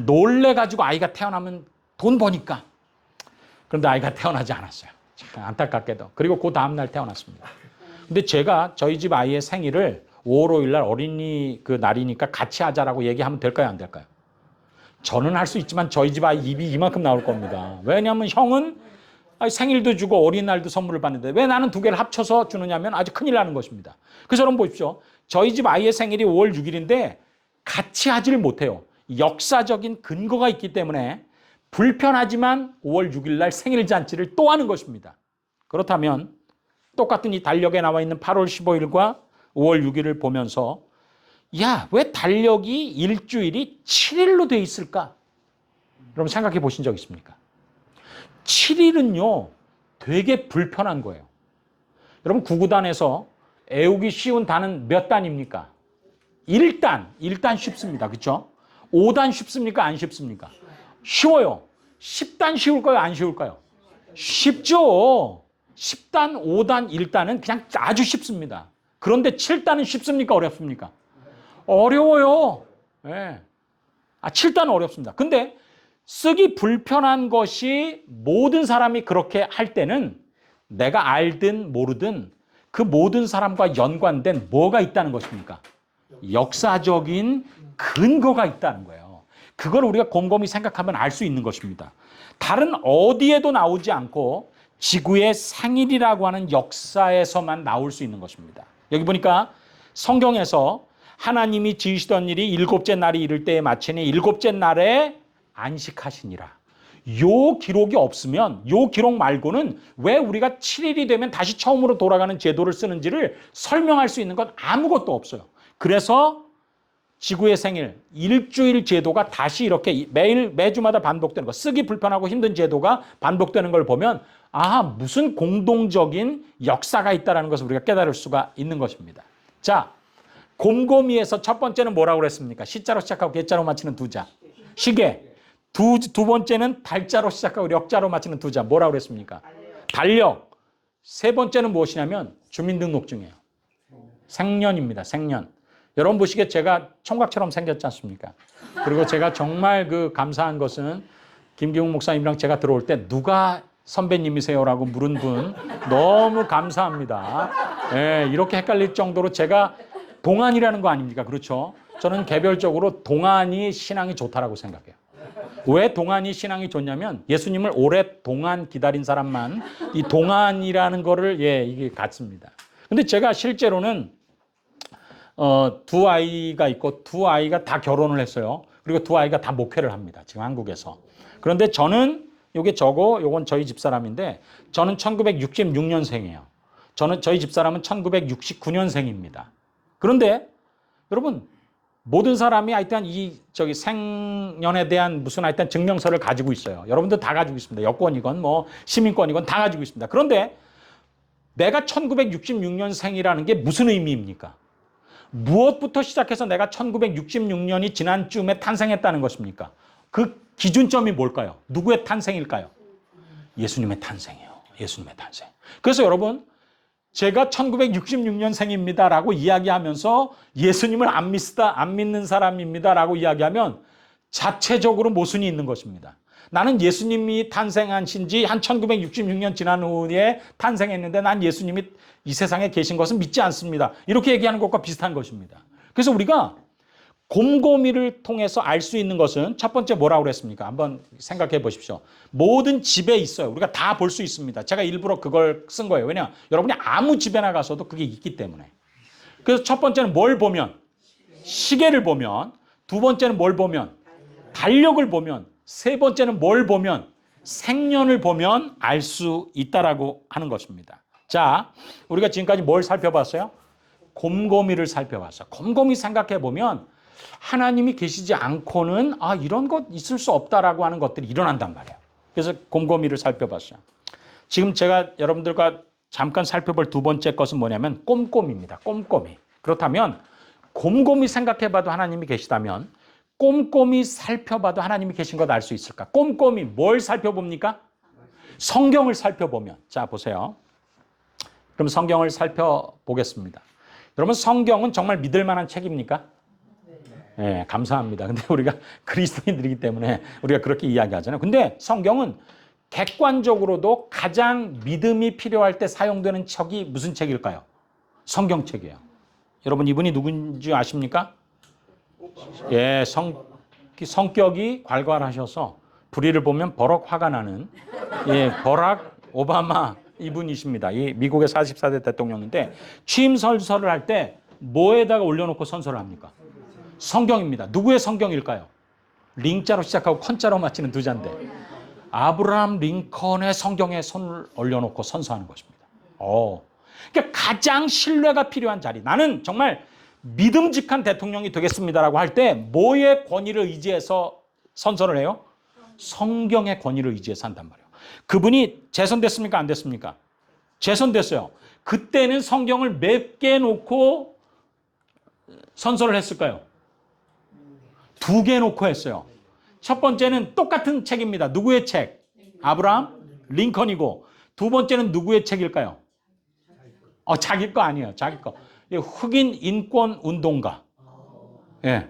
놀래가지고 아이가 태어나면 돈 버니까. 그런데 아이가 태어나지 않았어요. 참 안타깝게도. 그리고 그 다음날 태어났습니다. 근데 제가 저희 집 아이의 생일을 5월 5일 날 어린이 그 날이니까 같이 하자라고 얘기하면 될까요? 안 될까요? 저는 할 수 있지만 저희 집 아이 입이 이만큼 나올 겁니다. 왜냐하면 형은 생일도 주고 어린이날도 선물을 받는데 왜 나는 두 개를 합쳐서 주느냐면 아주 큰일 나는 것입니다. 그래서 여러분 보십시오. 저희 집 아이의 생일이 5월 6일인데 같이 하지를 못해요. 역사적인 근거가 있기 때문에 불편하지만 5월 6일 날 생일잔치를 또 하는 것입니다. 그렇다면 똑같은 이 달력에 나와 있는 8월 15일과 5월 6일을 보면서 야, 왜 달력이 일주일이 7일로 돼 있을까? 여러분 생각해 보신 적 있습니까? 7일은요 되게 불편한 거예요. 여러분 구구단에서 애우기 쉬운 단은 몇 단입니까? 1단. 1단 쉽습니다. 그렇죠? 5단 쉽습니까? 안 쉽습니까? 쉬워요. 10단 쉬울까요? 안 쉬울까요? 쉽죠. 10단, 5단, 1단은 그냥 아주 쉽습니다. 그런데 7단은 쉽습니까? 어렵습니까? 어려워요. 네. 7단은 어렵습니다. 근데 쓰기 불편한 것이 모든 사람이 그렇게 할 때는 내가 알든 모르든 그 모든 사람과 연관된 뭐가 있다는 것입니까? 역사적인 근거가 있다는 거예요. 그걸 우리가 곰곰이 생각하면 알 수 있는 것입니다. 다른 어디에도 나오지 않고 지구의 생일이라고 하는 역사에서만 나올 수 있는 것입니다. 여기 보니까 성경에서 하나님이 지으시던 일이 일곱째 날이 이를 때에 마치니 일곱째 날에 안식하시니라. 요 기록이 없으면 요 기록 말고는 왜 우리가 7일이 되면 다시 처음으로 돌아가는 제도를 쓰는지를 설명할 수 있는 건 아무것도 없어요. 그래서 지구의 생일, 일주일 제도가 다시 이렇게 매주마다 반복되는 거, 쓰기 불편하고 힘든 제도가 반복되는 걸 보면 아, 무슨 공동적인 역사가 있다는 것을 우리가 깨달을 수가 있는 것입니다. 자, 곰곰이에서 첫 번째는 뭐라고 그랬습니까? 시자로 시작하고 개자로 마치는 두 자. 시계. 두 번째는 달자로 시작하고 력자로 마치는 두 자. 뭐라고 그랬습니까? 달력. 세 번째는 무엇이냐면 주민등록증이에요. 생년입니다. 생년. 여러분 보시기에 제가 총각처럼 생겼지 않습니까? 그리고 제가 정말 감사한 것은 김기웅 목사님이랑 제가 들어올 때 누가 선배님이세요라고 물은 분 너무 감사합니다. 예, 이렇게 헷갈릴 정도로 제가 동안이라는 거 아닙니까? 그렇죠? 저는 개별적으로 동안이 신앙이 좋다라고 생각해요. 왜 동안이 신앙이 좋냐면 예수님을 오랫동안 기다린 사람만 이 동안이라는 거를 이게 갖습니다. 근데 제가 실제로는 두 아이가 있고 두 아이가 다 결혼을 했어요. 그리고 두 아이가 다 목회를 합니다. 지금 한국에서. 그런데 저는 요건 저희 집사람인데 저는 1966년생이에요. 저희 집사람은 1969년생입니다. 그런데 여러분 모든 사람이 하여튼 생년에 대한 무슨 하여튼 증명서를 가지고 있어요. 여러분들 다 가지고 있습니다. 여권이건 뭐 시민권이건 다 가지고 있습니다. 그런데 내가 1966년생이라는 게 무슨 의미입니까? 무엇부터 시작해서 내가 1966년이 지난쯤에 탄생했다는 것입니까? 그 기준점이 뭘까요? 누구의 탄생일까요? 예수님의 탄생이에요. 예수님의 탄생. 그래서 여러분 제가 1966년생입니다라고 이야기하면서 예수님을 안 믿는 사람입니다라고 이야기하면 자체적으로 모순이 있는 것입니다. 나는 예수님이 탄생하신 지 한 1966년 지난 후에 탄생했는데 난 예수님이 이 세상에 계신 것은 믿지 않습니다. 이렇게 얘기하는 것과 비슷한 것입니다. 그래서 우리가 곰곰이를 통해서 알 수 있는 것은 첫 번째 뭐라고 그랬습니까? 한번 생각해 보십시오. 모든 집에 있어요. 우리가 다 볼 수 있습니다. 제가 일부러 그걸 쓴 거예요. 왜냐? 여러분이 아무 집에나 가서도 그게 있기 때문에. 그래서 첫 번째는 뭘 보면? 시계를 보면. 두 번째는 뭘 보면? 달력을 보면. 세 번째는 뭘 보면? 생년을 보면 알 수 있다라고 하는 것입니다. 자, 우리가 지금까지 뭘 살펴봤어요? 곰곰이를 살펴봤어요. 곰곰이 생각해 보면 하나님이 계시지 않고는 이런 것 있을 수 없다라고 하는 것들이 일어난단 말이에요. 그래서 곰곰이를 살펴봤어요. 지금 제가 여러분들과 잠깐 살펴볼 두 번째 것은 뭐냐면 꼼꼼입니다. 꼼꼼히. 그렇다면 곰곰이 생각해 봐도 하나님이 계시다면 꼼꼼히 살펴봐도 하나님이 계신 것 알 수 있을까? 꼼꼼히 뭘 살펴봅니까? 성경을 살펴보면. 자, 보세요. 그럼 성경을 살펴보겠습니다. 여러분 성경은 정말 믿을 만한 책입니까? 네, 감사합니다. 근데 우리가 그리스도인들이기 때문에 우리가 그렇게 이야기하잖아요. 근데 성경은 객관적으로도 가장 믿음이 필요할 때 사용되는 책이 무슨 책일까요? 성경책이에요. 여러분 이분이 누군지 아십니까? 예, 성격이 괄괄하셔서 불의를 보면 버럭 화가 나는 버락 오바마 이분이십니다. 이 미국의 44대 대통령인데 취임 선서를 할 때 뭐에다가 올려놓고 선서를 합니까? 성경입니다. 누구의 성경일까요? 링자로 시작하고 컨자로 마치는 두 자인데 아브라함 링컨의 성경에 손을 올려놓고 선서하는 것입니다. 그러니까 가장 신뢰가 필요한 자리. 나는 정말 믿음직한 대통령이 되겠습니다라고 할 때 뭐의 권위를 의지해서 선서를 해요? 성경의 권위를 의지해서 한단 말이에요. 그분이 재선됐습니까? 안 됐습니까? 재선됐어요. 그때는 성경을 몇 개 놓고 선서를 했을까요? 2개 놓고 했어요. 첫 번째는 똑같은 책입니다. 누구의 책? 아브라함 링컨이고 두 번째는 누구의 책일까요? 자기 거 아니에요. 자기 거. 흑인 인권 운동가. 예.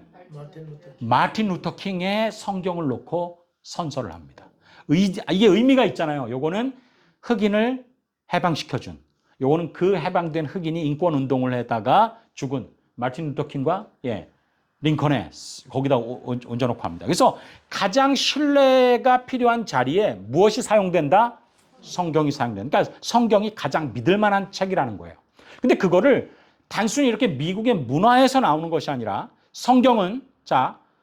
마틴 루터 킹의 성경을 놓고 선서를 합니다. 이게 의미가 있잖아요. 요거는 흑인을 해방시켜준. 요거는 그 해방된 흑인이 인권 운동을 해다가 죽은 마틴 루터 킹과 링컨에 거기다 얹어놓고 합니다. 그래서 가장 신뢰가 필요한 자리에 무엇이 사용된다? 성경이 사용된다. 그러니까 성경이 가장 믿을 만한 책이라는 거예요. 근데 그거를 단순히 이렇게 미국의 문화에서 나오는 것이 아니라 성경은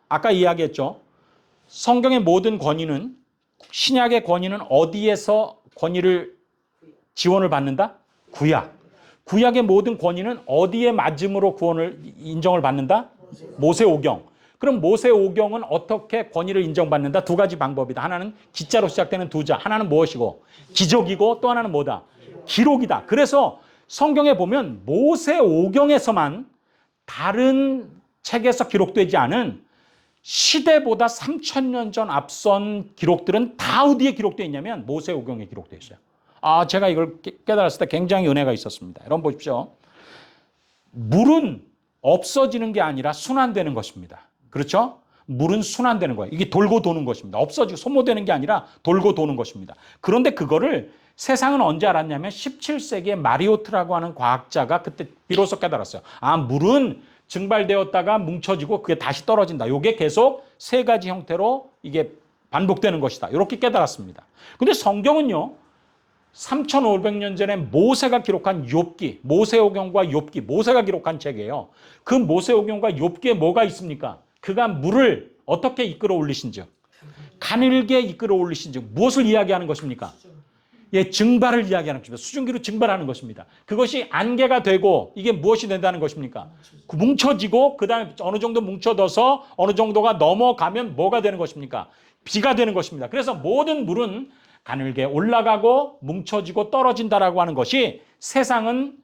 아까 이야기했죠. 성경의 모든 권위는 신약의 권위는 어디에서 권위를 지원을 받는다? 구약. 구약의 모든 권위는 어디에 맞음으로 구원을 인정을 받는다? 모세오경. 그럼 모세오경은 어떻게 권위를 인정받는다? 두 가지 방법이다. 하나는 기자로 시작되는 두 자. 하나는 무엇이고? 기적이고 또 하나는 뭐다? 기록이다. 그래서 성경에 보면 모세오경에서만 다른 책에서 기록되지 않은 시대보다 3,000년 전 앞선 기록들은 다 어디에 기록되어 있냐면 모세오경에 기록되어 있어요. 제가 이걸 깨달았을 때 굉장히 은혜가 있었습니다. 여러분 보십시오. 물은 없어지는 게 아니라 순환되는 것입니다. 그렇죠? 물은 순환되는 거예요. 이게 돌고 도는 것입니다. 없어지고 소모되는 게 아니라 돌고 도는 것입니다. 그런데 그거를 세상은 언제 알았냐면 17세기에 마리오트라고 하는 과학자가 그때 비로소 깨달았어요. 물은 증발되었다가 뭉쳐지고 그게 다시 떨어진다. 이게 계속 세 가지 형태로 이게 반복되는 것이다. 이렇게 깨달았습니다. 근데 성경은요. 3,500년 전에 모세가 기록한 욥기, 모세오경과 욥기, 모세가 기록한 책이에요. 그 모세오경과 욥기에 뭐가 있습니까? 그가 물을 어떻게 이끌어 올리신지, 가늘게 이끌어 올리신지 무엇을 이야기하는 것입니까? 증발을 이야기하는 것입니다. 수증기로 증발하는 것입니다. 그것이 안개가 되고 이게 무엇이 된다는 것입니까? 뭉쳐지고 그다음에 어느 정도 뭉쳐져서 어느 정도가 넘어가면 뭐가 되는 것입니까? 비가 되는 것입니다. 그래서 모든 물은 가늘게 올라가고 뭉쳐지고 떨어진다라고 하는 것이 세상은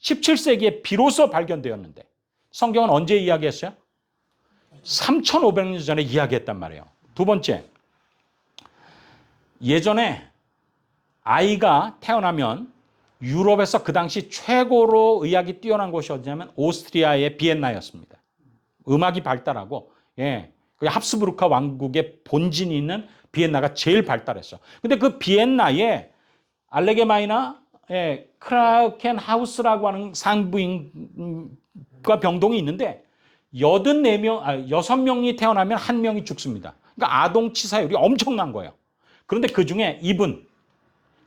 17세기에 비로소 발견되었는데 성경은 언제 이야기했어요? 3,500년 전에 이야기했단 말이에요. 두 번째, 예전에 아이가 태어나면 유럽에서 그 당시 최고로 의학이 뛰어난 곳이 어디냐면 오스트리아의 비엔나였습니다. 음악이 발달하고 그 합스부르크 왕국의 본진이 있는 비엔나가 제일 발달했어. 근데 그 비엔나에 알레게마이나 크라켄하우스라고 하는 산부인과 병동이 있는데 6명이 태어나면 1명이 죽습니다. 그러니까 아동 치사율이 엄청난 거예요. 그런데 그중에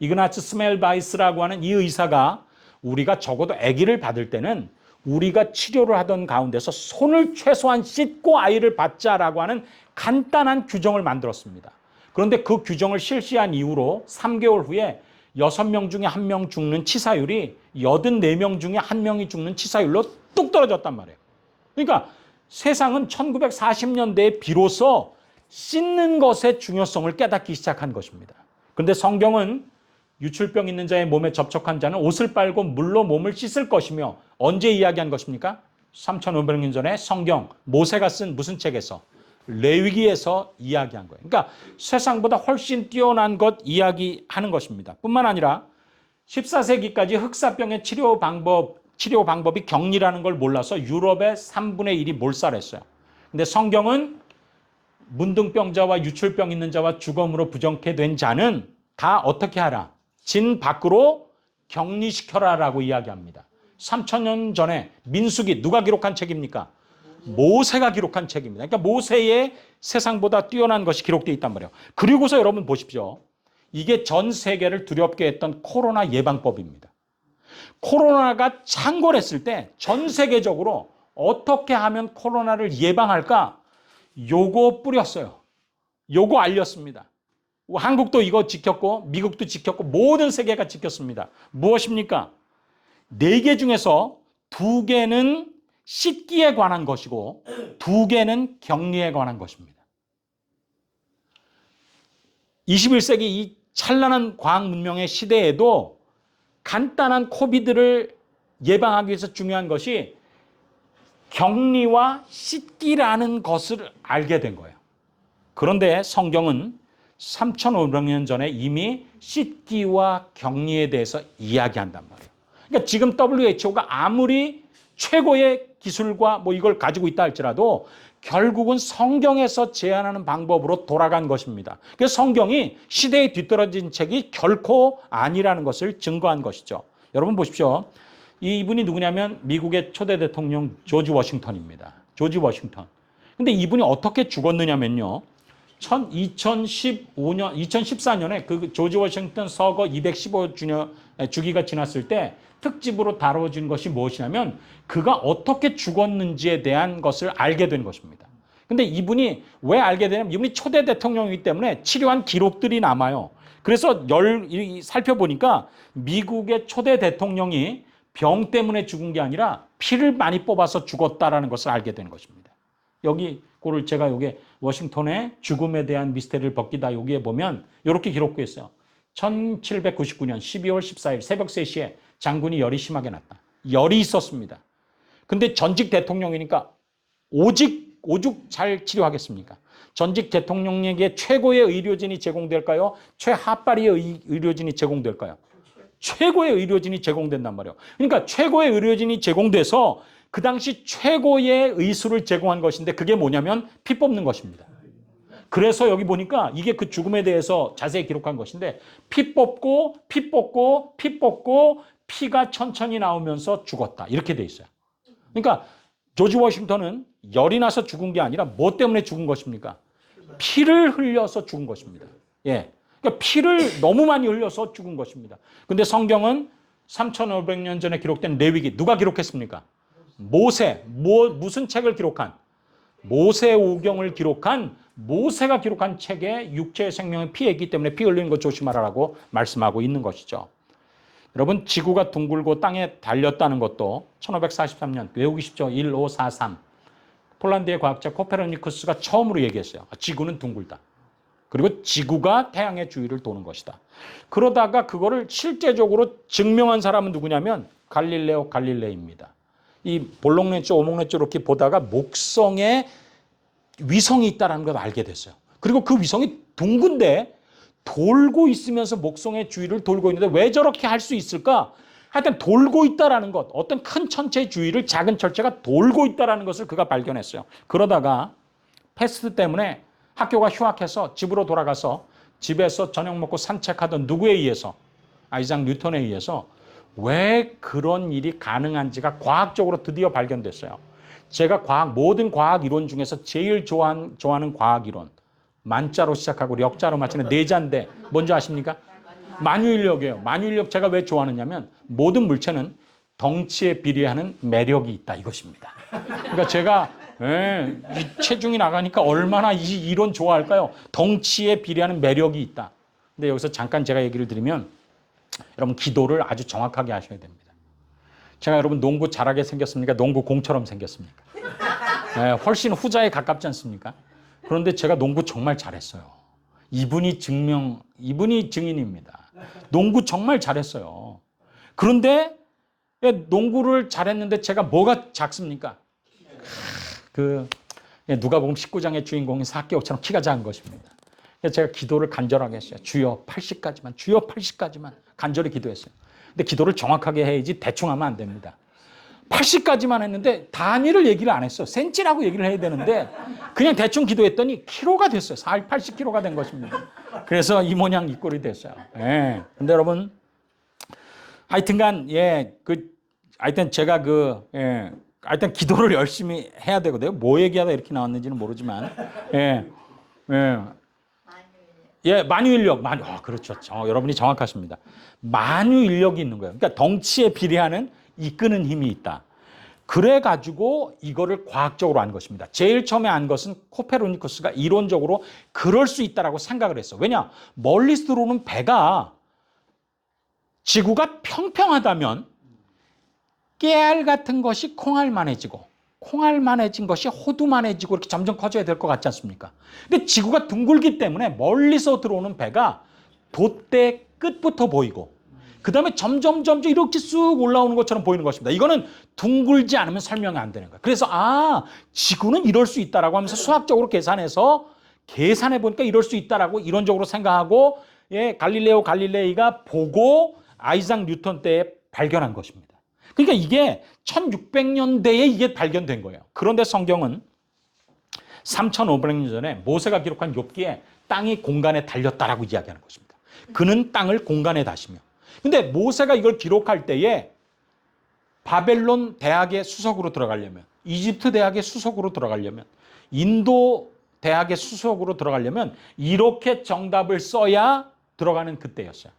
이그나츠 스멜바이스라고 하는 이 의사가 우리가 적어도 아기를 받을 때는 우리가 치료를 하던 가운데서 손을 최소한 씻고 아이를 받자라고 하는 간단한 규정을 만들었습니다. 그런데 그 규정을 실시한 이후로 3개월 후에 6명 중에 1명 죽는 치사율이 84명 중에 1명이 죽는 치사율로 뚝 떨어졌단 말이에요. 그러니까 세상은 1940년대에 비로소 씻는 것의 중요성을 깨닫기 시작한 것입니다. 그런데 성경은 유출병 있는 자의 몸에 접촉한 자는 옷을 빨고 물로 몸을 씻을 것이며 언제 이야기한 것입니까? 3,500년 전에 성경, 모세가 쓴 무슨 책에서? 레위기에서 이야기한 거예요. 그러니까 세상보다 훨씬 뛰어난 것 이야기하는 것입니다. 뿐만 아니라 14세기까지 흑사병의 치료 방법이 격리라는 걸 몰라서 유럽의 3분의 1이 몰살했어요. 근데 성경은 문둥병자와 유출병 있는 자와 죽음으로 부정케 된 자는 다 어떻게 하라? 진 밖으로 격리시켜라라고 이야기합니다. 3,000년 전에 민수기 누가 기록한 책입니까? 모세가 기록한 책입니다. 그러니까 모세의 세상보다 뛰어난 것이 기록되어 있단 말이에요. 그리고서 여러분 보십시오. 이게 전 세계를 두렵게 했던 코로나 예방법입니다. 코로나가 창궐했을 때 전 세계적으로 어떻게 하면 코로나를 예방할까? 요거 뿌렸어요. 요거 알렸습니다. 한국도 이거 지켰고 미국도 지켰고 모든 세계가 지켰습니다. 무엇입니까? 4개 중에서 2개는 씻기에 관한 것이고 2개는 격리에 관한 것입니다. 21세기 이 찬란한 과학 문명의 시대에도 간단한 코비드를 예방하기 위해서 중요한 것이 격리와 씻기라는 것을 알게 된 거예요. 그런데 성경은 3,500년 전에 이미 씻기와 격리에 대해서 이야기한단 말이에요. 그러니까 지금 WHO가 아무리 최고의 기술과 이걸 가지고 있다 할지라도 결국은 성경에서 제안하는 방법으로 돌아간 것입니다. 그래서 성경이 시대에 뒤떨어진 책이 결코 아니라는 것을 증거한 것이죠. 여러분 보십시오. 이분이 누구냐면 미국의 초대 대통령 조지 워싱턴입니다. 조지 워싱턴. 근데 이분이 어떻게 죽었느냐면요. 2014년에 그 조지 워싱턴 서거 215주년 주기가 지났을 때 특집으로 다뤄진 것이 무엇이냐면 그가 어떻게 죽었는지에 대한 것을 알게 된 것입니다. 근데 이분이 왜 알게 되냐면 이분이 초대 대통령이기 때문에 치료한 기록들이 남아요. 그래서 살펴보니까 미국의 초대 대통령이 병 때문에 죽은 게 아니라 피를 많이 뽑아서 죽었다라는 것을 알게 된 것입니다. 여기 그걸 제가 여기 워싱턴의 죽음에 대한 미스테리를 벗기다 여기에 보면 이렇게 기록되어 있어요. 1799년 12월 14일 새벽 3시에 장군이 열이 심하게 났다. 열이 있었습니다. 근데 전직 대통령이니까 오죽 잘 치료하겠습니까? 전직 대통령에게 최고의 의료진이 제공될까요? 최하파리의 의료진이 제공될까요? 최고의 의료진이 제공된단 말이에요. 그러니까 최고의 의료진이 제공돼서 그 당시 최고의 의수를 제공한 것인데 그게 뭐냐면 피 뽑는 것입니다. 그래서 여기 보니까 이게 그 죽음에 대해서 자세히 기록한 것인데 피 뽑고 피가 천천히 나오면서 죽었다. 이렇게 돼 있어요. 그러니까 조지 워싱턴은 열이 나서 죽은 게 아니라 뭐 때문에 죽은 것입니까? 피를 흘려서 죽은 것입니다. 예. 그러니까 피를 너무 많이 흘려서 죽은 것입니다. 근데 성경은 3,500년 전에 기록된 레위기 누가 기록했습니까? 모세. 무슨 책을 기록한? 모세오경을 기록한 모세가 기록한 책에 육체의 생명의 피에 있기 때문에 피 흘리는 것 조심하라고 말씀하고 있는 것이죠. 여러분 지구가 둥글고 땅에 달렸다는 것도 1543년 외우기 쉽죠. 1543 폴란드의 과학자 코페르니쿠스가 처음으로 얘기했어요. 지구는 둥글다. 그리고 지구가 태양의 주위를 도는 것이다. 그러다가 그거를 실제적으로 증명한 사람은 누구냐면 갈릴레오 갈릴레이입니다. 이 볼록내쪽 오목내쪽 이렇게 보다가 목성에 위성이 있다는 걸 알게 됐어요. 그리고 그 위성이 둥근데 돌고 있으면서 목성의 주위를 돌고 있는데 왜 저렇게 할 수 있을까? 하여튼 돌고 있다라는 것, 어떤 큰 천체의 주위를 작은 천체가 돌고 있다라는 것을 그가 발견했어요. 그러다가 패스트 때문에 학교가 휴학해서 집으로 돌아가서 집에서 저녁 먹고 산책하던 누구에 의해서? 아이작 뉴턴에 의해서 왜 그런 일이 가능한지가 과학적으로 드디어 발견됐어요. 제가 모든 과학 이론 중에서 제일 좋아하는 과학 이론. 만자로 시작하고 력자로 마치는 네 자인데 뭔지 아십니까? 만유인력이에요. 만유인력 제가 왜 좋아하느냐면 모든 물체는 덩치에 비례하는 매력이 있다 이것입니다. 그러니까 제가 이 체중이 나가니까 얼마나 이 이론 좋아할까요? 덩치에 비례하는 매력이 있다. 근데 여기서 잠깐 제가 얘기를 드리면 여러분 기도를 아주 정확하게 하셔야 됩니다. 제가 여러분 농구 잘하게 생겼습니까? 농구 공처럼 생겼습니까? 훨씬 후자에 가깝지 않습니까? 그런데 제가 농구 정말 잘했어요. 이분이 증인입니다. 농구 정말 잘했어요. 그런데 농구를 잘했는데 제가 뭐가 작습니까? 누가복음 19장의 주인공인 삭개오처럼 키가 작은 것입니다. 그래서 제가 기도를 간절하게 했어요. 주여 80까지만 간절히 기도했어요. 근데 기도를 정확하게 해야지 대충 하면 안 됩니다. 80까지만 했는데 단위를 얘기를 안 했어. 센치라고 얘기를 해야 되는데 그냥 대충 기도했더니 키로가 됐어요. 80kg가 된 것입니다. 그래서 이 모양 이 꼴이 됐어요. 예. 근데 여러분 하여튼간 하여튼 제가 하여튼 기도를 열심히 해야 되거든요. 뭐 얘기하다 이렇게 나왔는지는 모르지만 만유인력. 그렇죠. 여러분이 정확하십니다. 만유인력이 있는 거예요. 그러니까 덩치에 비례하는 이끄는 힘이 있다. 그래가지고 이거를 과학적으로 안 것입니다. 제일 처음에 안 것은 코페르니쿠스가 이론적으로 그럴 수 있다라고 생각을 했어. 왜냐? 멀리서 들어오는 배가 지구가 평평하다면 깨알 같은 것이 콩알만해지고 콩알만해진 것이 호두만해지고 이렇게 점점 커져야 될 것 같지 않습니까? 근데 지구가 둥글기 때문에 멀리서 들어오는 배가 돛대 끝부터 보이고 그 다음에 점점 이렇게 쑥 올라오는 것처럼 보이는 것입니다. 이거는 둥글지 않으면 설명이 안 되는 거예요. 그래서 지구는 이럴 수 있다라고 하면서 수학적으로 계산해 보니까 이럴 수 있다라고 이론적으로 생각하고 갈릴레오 갈릴레이가 보고 아이작 뉴턴 때에 발견한 것입니다. 그러니까 이게 1600년대에 이게 발견된 거예요. 그런데 성경은 3500년 전에 모세가 기록한 욥기에 땅이 공간에 달렸다라고 이야기하는 것입니다. 그는 땅을 공간에 다시며. 근데 모세가 이걸 기록할 때에 바벨론 대학의 수석으로 들어가려면, 이집트 대학의 수석으로 들어가려면, 인도 대학의 수석으로 들어가려면 이렇게 정답을 써야 들어가는 그때였어요.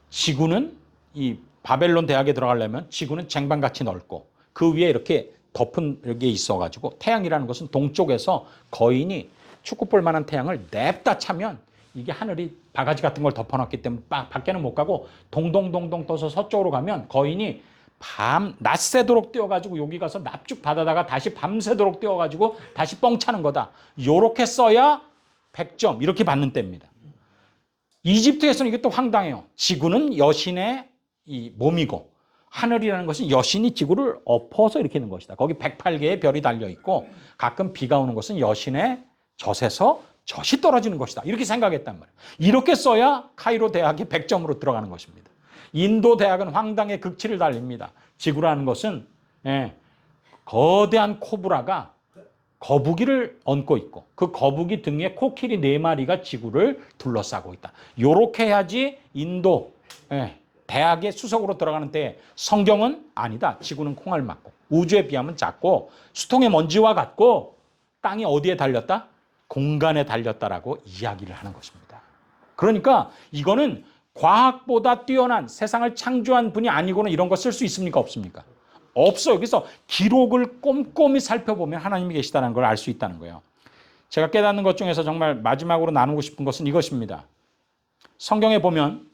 지구는 이 바벨론 대학에 들어가려면 지구는 쟁반같이 넓고 그 위에 이렇게 덮은 게 있어가지고 태양이라는 것은 동쪽에서 거인이 축구볼 만한 태양을 냅다 차면 이게 하늘이 바가지 같은 걸 덮어놨기 때문에 밖에는 못 가고 동동동동 떠서 서쪽으로 가면 거인이 낮새도록 뛰어가지고 여기 가서 납죽 받아다가 다시 밤새도록 뛰어가지고 다시 뻥 차는 거다. 요렇게 써야 100점 이렇게 받는 때입니다. 이집트에서는 이게 또 황당해요. 지구는 여신의 이 몸이고 하늘이라는 것은 여신이 지구를 엎어서 이렇게 있는 것이다. 거기 108개의 별이 달려있고 가끔 비가 오는 것은 여신의 젖에서 젖이 떨어지는 것이다. 이렇게 생각했단 말이에요. 이렇게 써야 카이로 대학이 100점으로 들어가는 것입니다. 인도 대학은 황당의 극치를 달립니다. 지구라는 것은 거대한 코브라가 거북이를 얹고 있고 그 거북이 등에 코끼리 4마리가 지구를 둘러싸고 있다. 요렇게 해야지 인도 대학의 수석으로 들어가는 때 성경은 아니다. 지구는 콩알 맞고 우주에 비하면 작고 수통의 먼지와 같고 땅이 어디에 달렸다? 공간에 달렸다라고 이야기를 하는 것입니다. 그러니까 이거는 과학보다 뛰어난 세상을 창조한 분이 아니고는 이런 거 쓸 수 있습니까? 없습니까? 없어요. 그래서 기록을 꼼꼼히 살펴보면 하나님이 계시다는 걸 알 수 있다는 거예요. 제가 깨닫는 것 중에서 정말 마지막으로 나누고 싶은 것은 이것입니다. 성경에 보면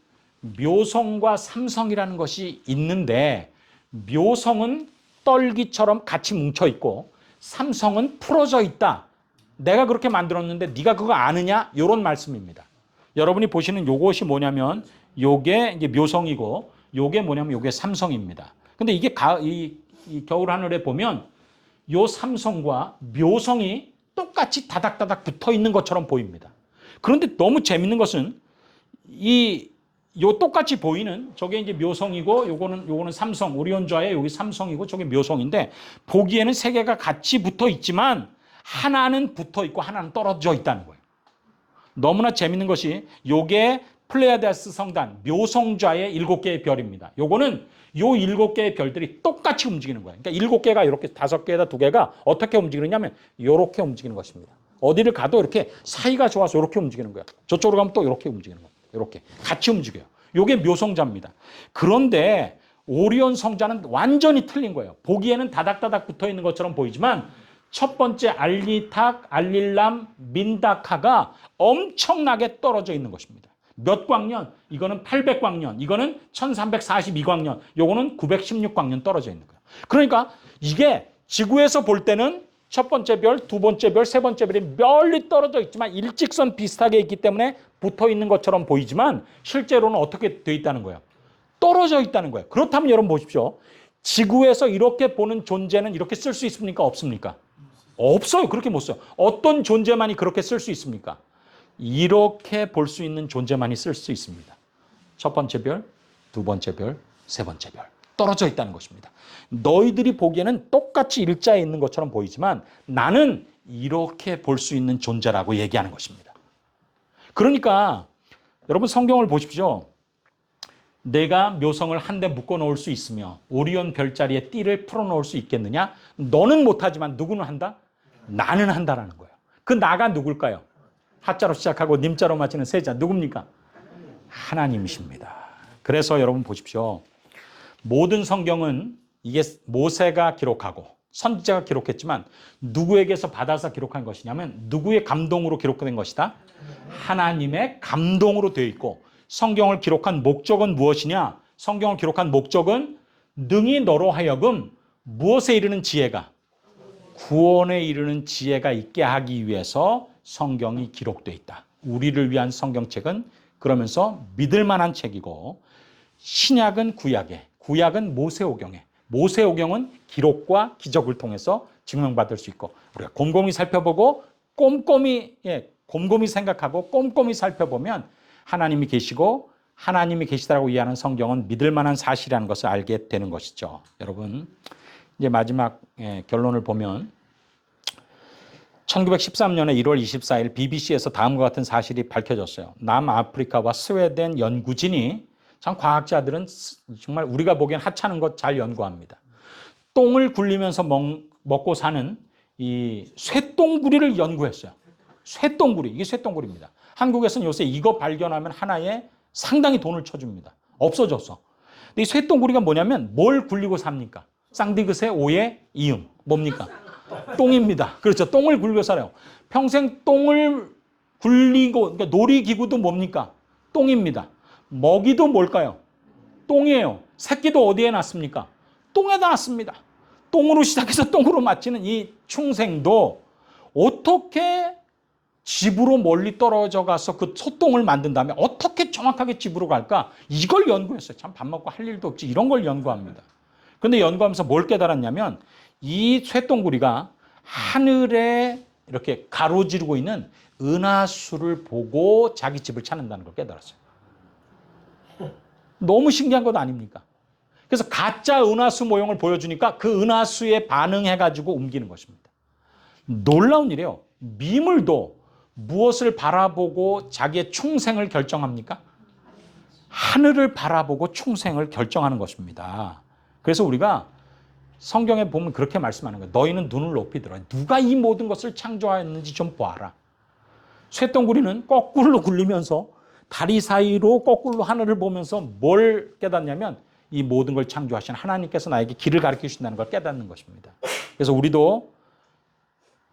묘성과 삼성이라는 것이 있는데 묘성은 떨기처럼 같이 뭉쳐 있고 삼성은 풀어져 있다. 내가 그렇게 만들었는데 네가 그거 아느냐? 이런 말씀입니다. 여러분이 보시는 요것이 뭐냐면 요게 이제 묘성이고 요게 뭐냐면 요게 삼성입니다. 근데 이게 이 겨울 하늘에 보면 요 삼성과 묘성이 똑같이 다닥다닥 붙어 있는 것처럼 보입니다. 그런데 너무 재밌는 것은 요 똑같이 보이는 저게 이제 묘성이고 요거는 삼성, 오리온좌에 여기 삼성이고 저게 묘성인데 보기에는 세 개가 같이 붙어 있지만 하나는 붙어 있고 하나는 떨어져 있다는 거예요. 너무나 재밌는 것이 요게 플레이아데스 성단 묘성좌의 7개의 별입니다. 요거는 요 7개의 별들이 똑같이 움직이는 거예요. 그러니까 7개가 이렇게 5개에다 2개가 어떻게 움직이느냐면 이렇게 움직이는 것입니다. 어디를 가도 이렇게 사이가 좋아서 이렇게 움직이는 거예요. 저쪽으로 가면 또 이렇게 움직이는 거예요. 이렇게 같이 움직여요. 요게 묘성자입니다. 그런데 오리온 성자는 완전히 틀린 거예요. 보기에는 다닥다닥 붙어 있는 것처럼 보이지만 첫 번째 알리탁, 알릴람, 민다카가 엄청나게 떨어져 있는 것입니다. 몇 광년? 이거는 800광년, 이거는 1342광년, 요거는 916광년 떨어져 있는 거예요. 그러니까 이게 지구에서 볼 때는 첫 번째 별, 두 번째 별, 세 번째 별이 멀리 떨어져 있지만 일직선 비슷하게 있기 때문에 붙어 있는 것처럼 보이지만 실제로는 어떻게 돼 있다는 거예요? 떨어져 있다는 거예요. 그렇다면 여러분 보십시오. 지구에서 이렇게 보는 존재는 이렇게 쓸 수 있습니까? 없습니까? 없어요. 그렇게 못 써요. 어떤 존재만이 그렇게 쓸 수 있습니까? 이렇게 볼 수 있는 존재만이 쓸 수 있습니다. 첫 번째 별, 두 번째 별, 세 번째 별. 떨어져 있다는 것입니다. 너희들이 보기에는 똑같이 일자에 있는 것처럼 보이지만 나는 이렇게 볼 수 있는 존재라고 얘기하는 것입니다. 그러니까 여러분 성경을 보십시오. 내가 묘성을 한데 묶어 놓을 수 있으며 오리온 별자리에 띠를 풀어 놓을 수 있겠느냐? 너는 못하지만 누구는 한다? 나는 한다라는 거예요. 그 나가 누굴까요? 하자로 시작하고 님자로 마치는 세자 누굽니까? 하나님이십니다. 그래서 여러분 보십시오. 모든 성경은 이게 모세가 기록하고 선지자가 기록했지만 누구에게서 받아서 기록한 것이냐면 누구의 감동으로 기록된 것이다? 하나님의 감동으로 되어 있고 성경을 기록한 목적은 무엇이냐? 성경을 기록한 목적은 능히 너로 하여금 무엇에 이르는 지혜가? 구원에 이르는 지혜가 있게 하기 위해서 성경이 기록되어 있다. 우리를 위한 성경책은 그러면서 믿을 만한 책이고 신약은 구약은 모세오경에 모세오경은 기록과 기적을 통해서 증명받을 수 있고 우리가 곰곰이 살펴보고 꼼꼼히 생각하고 꼼꼼히 살펴보면 하나님이 계시고 하나님이 계시다고 이해하는 성경은 믿을 만한 사실이라는 것을 알게 되는 것이죠. 여러분 이제 마지막 결론을 보면 1913년에 1월 24일 BBC에서 다음과 같은 사실이 밝혀졌어요. 남아프리카와 스웨덴 연구진이 참 과학자들은 정말 우리가 보기엔 하찮은 것 잘 연구합니다. 똥을 굴리면서 먹고 사는 이 쇠똥구리를 연구했어요. 쇠똥구리, 이게 쇠똥구리입니다. 한국에서는 요새 이거 발견하면 하나에 상당히 돈을 쳐줍니다. 없어졌어. 근데 이 쇠똥구리가 뭐냐면 뭘 굴리고 삽니까? 쌍디귿의 오의 이음. 뭡니까? 똥입니다. 그렇죠. 똥을 굴리고 살아요. 평생 똥을 굴리고, 그러니까 놀이기구도 뭡니까? 똥입니다. 먹이도 뭘까요? 똥이에요. 새끼도 어디에 낳습니까? 똥에다 놨습니다. 똥으로 시작해서 똥으로 마치는 이 충생도 어떻게 집으로 멀리 떨어져 가서 그 소똥을 만든 다음에 어떻게 정확하게 집으로 갈까? 이걸 연구했어요. 참 밥 먹고 할 일도 없지. 이런 걸 연구합니다. 그런데 연구하면서 뭘 깨달았냐면 이 쇠똥구리가 하늘에 이렇게 가로지르고 있는 은하수를 보고 자기 집을 찾는다는 걸 깨달았어요. 너무 신기한 것 아닙니까? 그래서 가짜 은하수 모형을 보여주니까 그 은하수에 반응해가지고 옮기는 것입니다. 놀라운 일이에요. 미물도 무엇을 바라보고 자기의 충생을 결정합니까? 하늘을 바라보고 충생을 결정하는 것입니다. 그래서 우리가 성경에 보면 그렇게 말씀하는 거예요. 너희는 눈을 높이 들어. 누가 이 모든 것을 창조하였는지 좀 보아라. 쇠똥구리는 거꾸로 굴리면서 다리 사이로 거꾸로 하늘을 보면서 뭘 깨닫냐면 이 모든 걸 창조하신 하나님께서 나에게 길을 가르쳐 주신다는 걸 깨닫는 것입니다. 그래서 우리도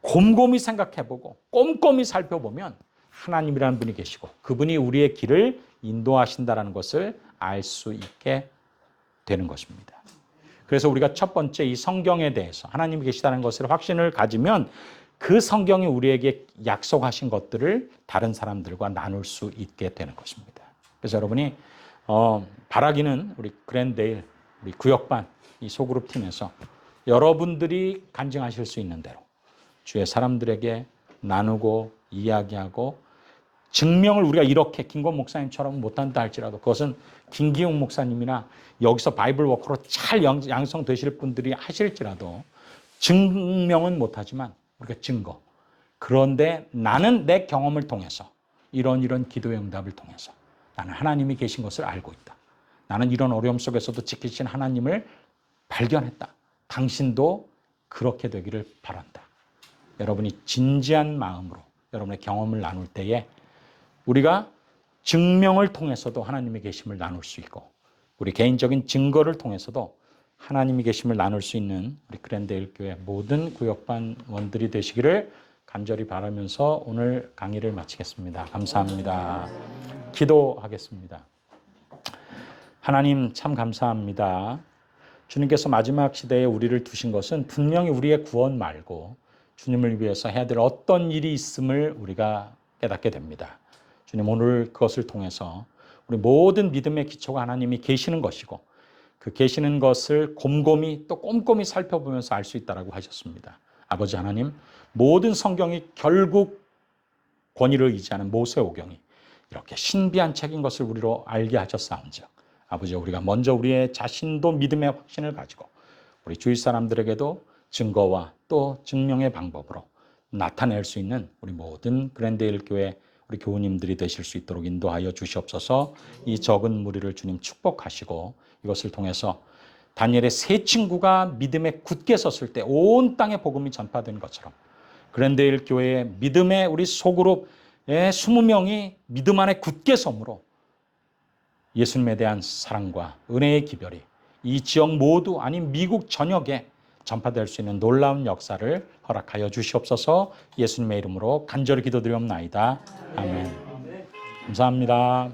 곰곰이 생각해보고 꼼꼼히 살펴보면 하나님이라는 분이 계시고 그분이 우리의 길을 인도하신다는 것을 알 수 있게 되는 것입니다. 그래서 우리가 첫 번째 이 성경에 대해서 하나님이 계시다는 것을 확신을 가지면 그 성경이 우리에게 약속하신 것들을 다른 사람들과 나눌 수 있게 되는 것입니다. 그래서 여러분이 바라기는 우리 그랜데일, 우리 구역반 이 소그룹 팀에서 여러분들이 간증하실 수 있는 대로 주의 사람들에게 나누고 이야기하고 증명을 우리가 이렇게 김건 목사님처럼 못한다 할지라도 그것은 김기용 목사님이나 여기서 바이블 워커로 잘 양성되실 분들이 하실지라도 증명은 못하지만 우리가 증거. 그런데 나는 내 경험을 통해서 이런 기도의 응답을 통해서 나는 하나님이 계신 것을 알고 있다. 나는 이런 어려움 속에서도 지키신 하나님을 발견했다. 당신도 그렇게 되기를 바란다. 여러분이 진지한 마음으로 여러분의 경험을 나눌 때에 우리가 증명을 통해서도 하나님의 계심을 나눌 수 있고 우리 개인적인 증거를 통해서도 하나님의 계심을 나눌 수 있는 우리 그랜데일 교회 모든 구역반원들이 되시기를 간절히 바라면서 오늘 강의를 마치겠습니다. 감사합니다. 기도하겠습니다. 하나님 참 감사합니다. 주님께서 마지막 시대에 우리를 두신 것은 분명히 우리의 구원 말고 주님을 위해서 해야 될 어떤 일이 있음을 우리가 깨닫게 됩니다. 주님 오늘 그것을 통해서 우리 모든 믿음의 기초가 하나님이 계시는 것이고 그 계시는 것을 곰곰이 또 꼼꼼히 살펴보면서 알 수 있다라고 하셨습니다. 아버지 하나님 모든 성경이 결국 권위를 의지하는 모세오경이 이렇게 신비한 책인 것을 우리로 알게 하셨사온즉 아버지 우리가 먼저 우리의 자신도 믿음의 확신을 가지고 우리 주위 사람들에게도 증거와 또 증명의 방법으로 나타낼 수 있는 우리 모든 그랜데일 교회 우리 교우님들이 되실 수 있도록 인도하여 주시옵소서. 이 적은 무리를 주님 축복하시고 이것을 통해서 다니엘의 세 친구가 믿음에 굳게 섰을 때 온 땅에 복음이 전파된 것처럼 그랜데일 교회의 믿음의 우리 소그룹의 20명이 믿음 안에 굳게 섬으로 예수님에 대한 사랑과 은혜의 기별이 이 지역 모두 아닌 미국 전역에 전파될 수 있는 놀라운 역사를 허락하여 주시옵소서. 예수님의 이름으로 간절히 기도드리옵나이다. 아멘. 감사합니다.